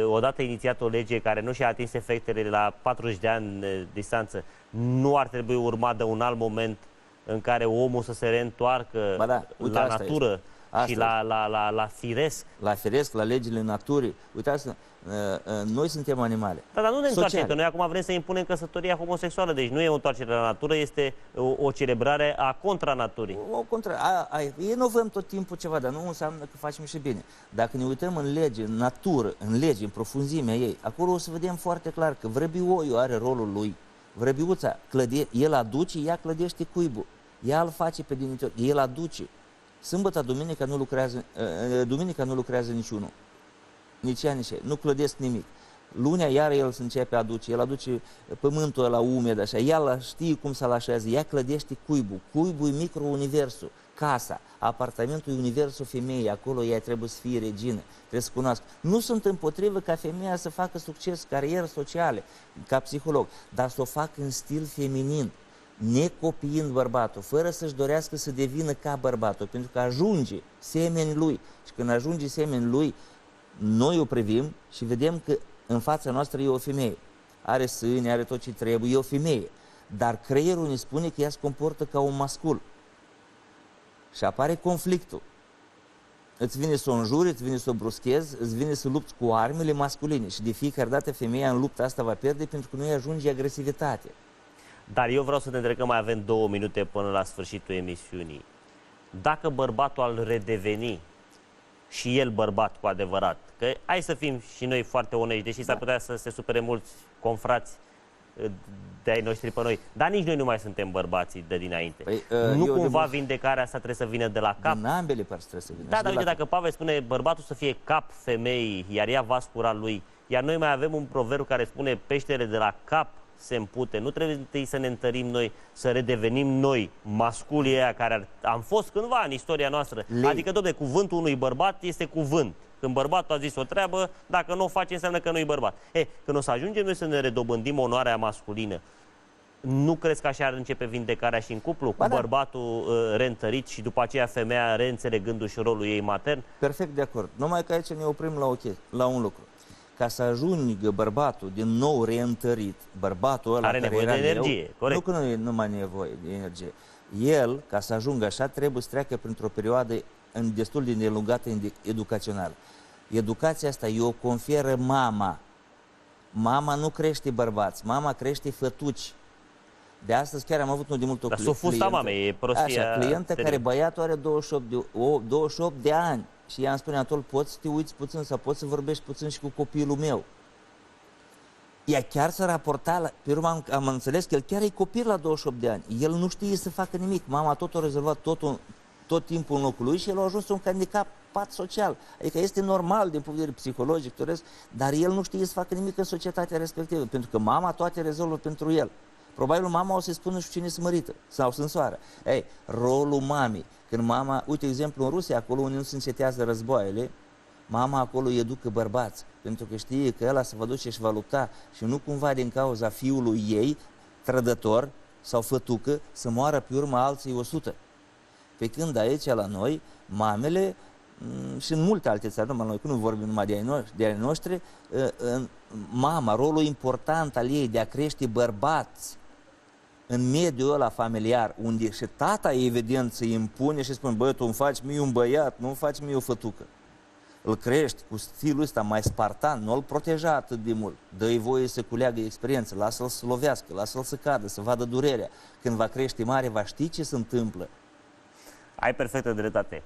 odată inițiat o lege care nu și-a atins efectele la 40 de ani distanță, nu ar trebui urmat de un alt moment în care omul să se reîntoarcă la natură și la firesc? La firesc, la legile naturii. Uitați, noi suntem animale. Dar nu ne întoarcem, că noi acum vrem să impunem căsătoria homosexuală, deci nu e o întoarcere la natură, este o celebrare a contranaturii. Ei nu vrem tot timpul ceva, dar nu înseamnă că facem și bine. Dacă ne uităm în lege, în natură, în lege, în profunzimea ei, acolo o să vedem foarte clar că vrăbioiul are rolul lui. Vrăbiuța, el aduce, ea clădește cuibul. Ea îl face pe dinitor, el aduce. Sâmbătă, duminica nu lucrează niciunul. Nici ea, nici ea. Nu clădesc nimic. Lunea, iar el se începe a aduce. El aduce pământul ăla umed, așa. Ea știe cum să-l așează. Ea clădește cuibul. Cuibul e micro-universul. Casa, apartamentul e universul femeii. Acolo ea trebuie să fie regină. Trebuie să cunoască. Nu sunt împotrivă ca femeia să facă succes, carieră sociale, ca psiholog, dar să o facă în stil feminin, necopiind bărbatul, fără să-și dorească să devină ca bărbatul, pentru că ajunge semeni lui. Și când ajunge semeni lui, noi o privim și vedem că în fața noastră e o femeie. Are sâni, are tot ce trebuie, e o femeie. Dar creierul ne spune că ea se comportă ca un mascul. Și apare conflictul. Îți vine să o înjuri, îți vine să o bruschezi, îți vine să lupți cu armele masculine. Și de fiecare dată femeia în lupta asta va pierde pentru că nu-i ajunge agresivitate. Dar eu vreau să te întreb că mai avem 2 minute până la sfârșitul emisiunii. Dacă bărbatul ar redeveni și el bărbat cu adevărat, că hai să fim și noi foarte onești, deși s-ar putea să se supere mulți confrați de-ai noștri pe noi, dar nici noi nu mai suntem bărbații de dinainte. Păi, nu cumva vindecarea asta trebuie să vină de la cap? Din ambele părți trebuie să vină. Da, dar uite, dacă Pavel spune bărbatul să fie cap femeii, iar ea vas cura lui, iar noi mai avem un proverb care spune peștele de la cap se împute. Nu trebuie întâi să ne întărim noi, să redevenim noi masculii aia care am fost cândva în istoria noastră. Adică, dom'le, cuvântul unui bărbat este cuvânt. Când bărbatul a zis o treabă, dacă nu o face, înseamnă că nu-i bărbat. Când o să ajungem noi să ne redobândim onoarea masculină, nu crezi că așa ar începe vindecarea și în cuplu? Cu bărbatul reîntărit și după aceea femeia reînțelegându-și rolul ei matern? Perfect de acord. Numai că aici ne oprim la un lucru. Ca să ajungă bărbatul din nou reîntărit, bărbatul ăla are care nevoie era de energie, mereu, corect. Nu că nu e numai nevoie de energie. El, ca să ajungă așa, trebuie să treacă printr-o perioadă destul de îndelungată educațională. Educația asta o conferă mama. Mama nu crește bărbați, mama crește fătuci. De astăzi chiar am avut unul de mult o clientă. Dar sufusta mamei, e prostia. Așa, clientă care băiatul are 28 de ani și ea îmi spune, Anatol, poți să te uiți puțin sau poți să vorbești puțin și cu copilul meu. Ea chiar s-a raportat, pe urmă am înțeles că el chiar e copil la 28 de ani. El nu știe să facă nimic. Mama tot a rezolvat tot timpul în locul lui și el a ajuns un handicapat social. Adică este normal din punct de vedere psihologic, dar el nu știe să facă nimic în societatea respectivă, pentru că mama toate rezolvă pentru el. Probabil mama o să-i spună și cine se mărită sau sânsoară. Rolul mamei. Când mama, uite exemplu în Rusia, acolo unde nu se încetează războaiele, mama acolo educă bărbați, pentru că știe că ăla se va duce și va lupta și nu cumva din cauza fiului ei, trădător sau fătucă, să moară pe urmă alții 100. Pe când aici la noi, mamele și în multe alte țări, numai noi, nu vorbim numai de ai noștri, mama, rolul important al ei de a crește bărbați în mediul ăla familiar, unde și tata evident se impune și spune, băi, tu îmi faci mie un băiat, nu îmi faci mie o fătucă. Îl crești cu stilul ăsta mai spartan, nu îl proteja atât de mult. Dă-i voie să culeagă experiență, lasă-l să lovească, lasă-l să cadă, să vadă durerea. Când va crește mare, va ști ce se întâmplă. Ai perfectă dreptate.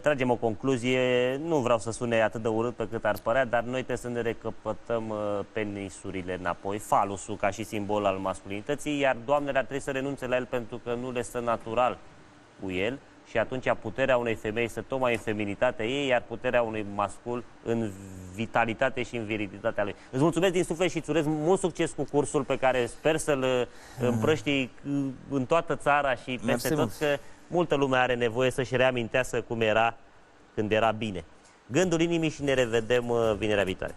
Tragem o concluzie, nu vreau să sune atât de urât pe cât ar părea, dar noi trebuie să ne recăpătăm penisurile înapoi, falusul ca și simbol al masculinității, iar doamnele ar trebui să renunțe la el pentru că nu le stă natural cu el și atunci puterea unei femei să tocmai în feminitatea ei, iar puterea unui mascul în vitalitate și în virilitatea lui. Îți mulțumesc din suflet și îți urez mult succes cu cursul pe care sper să-l împrăștii în toată țara și peste tot, că multă lume are nevoie să-și reamintească cum era când era bine. Gândul inimii și ne revedem vinerea viitoare.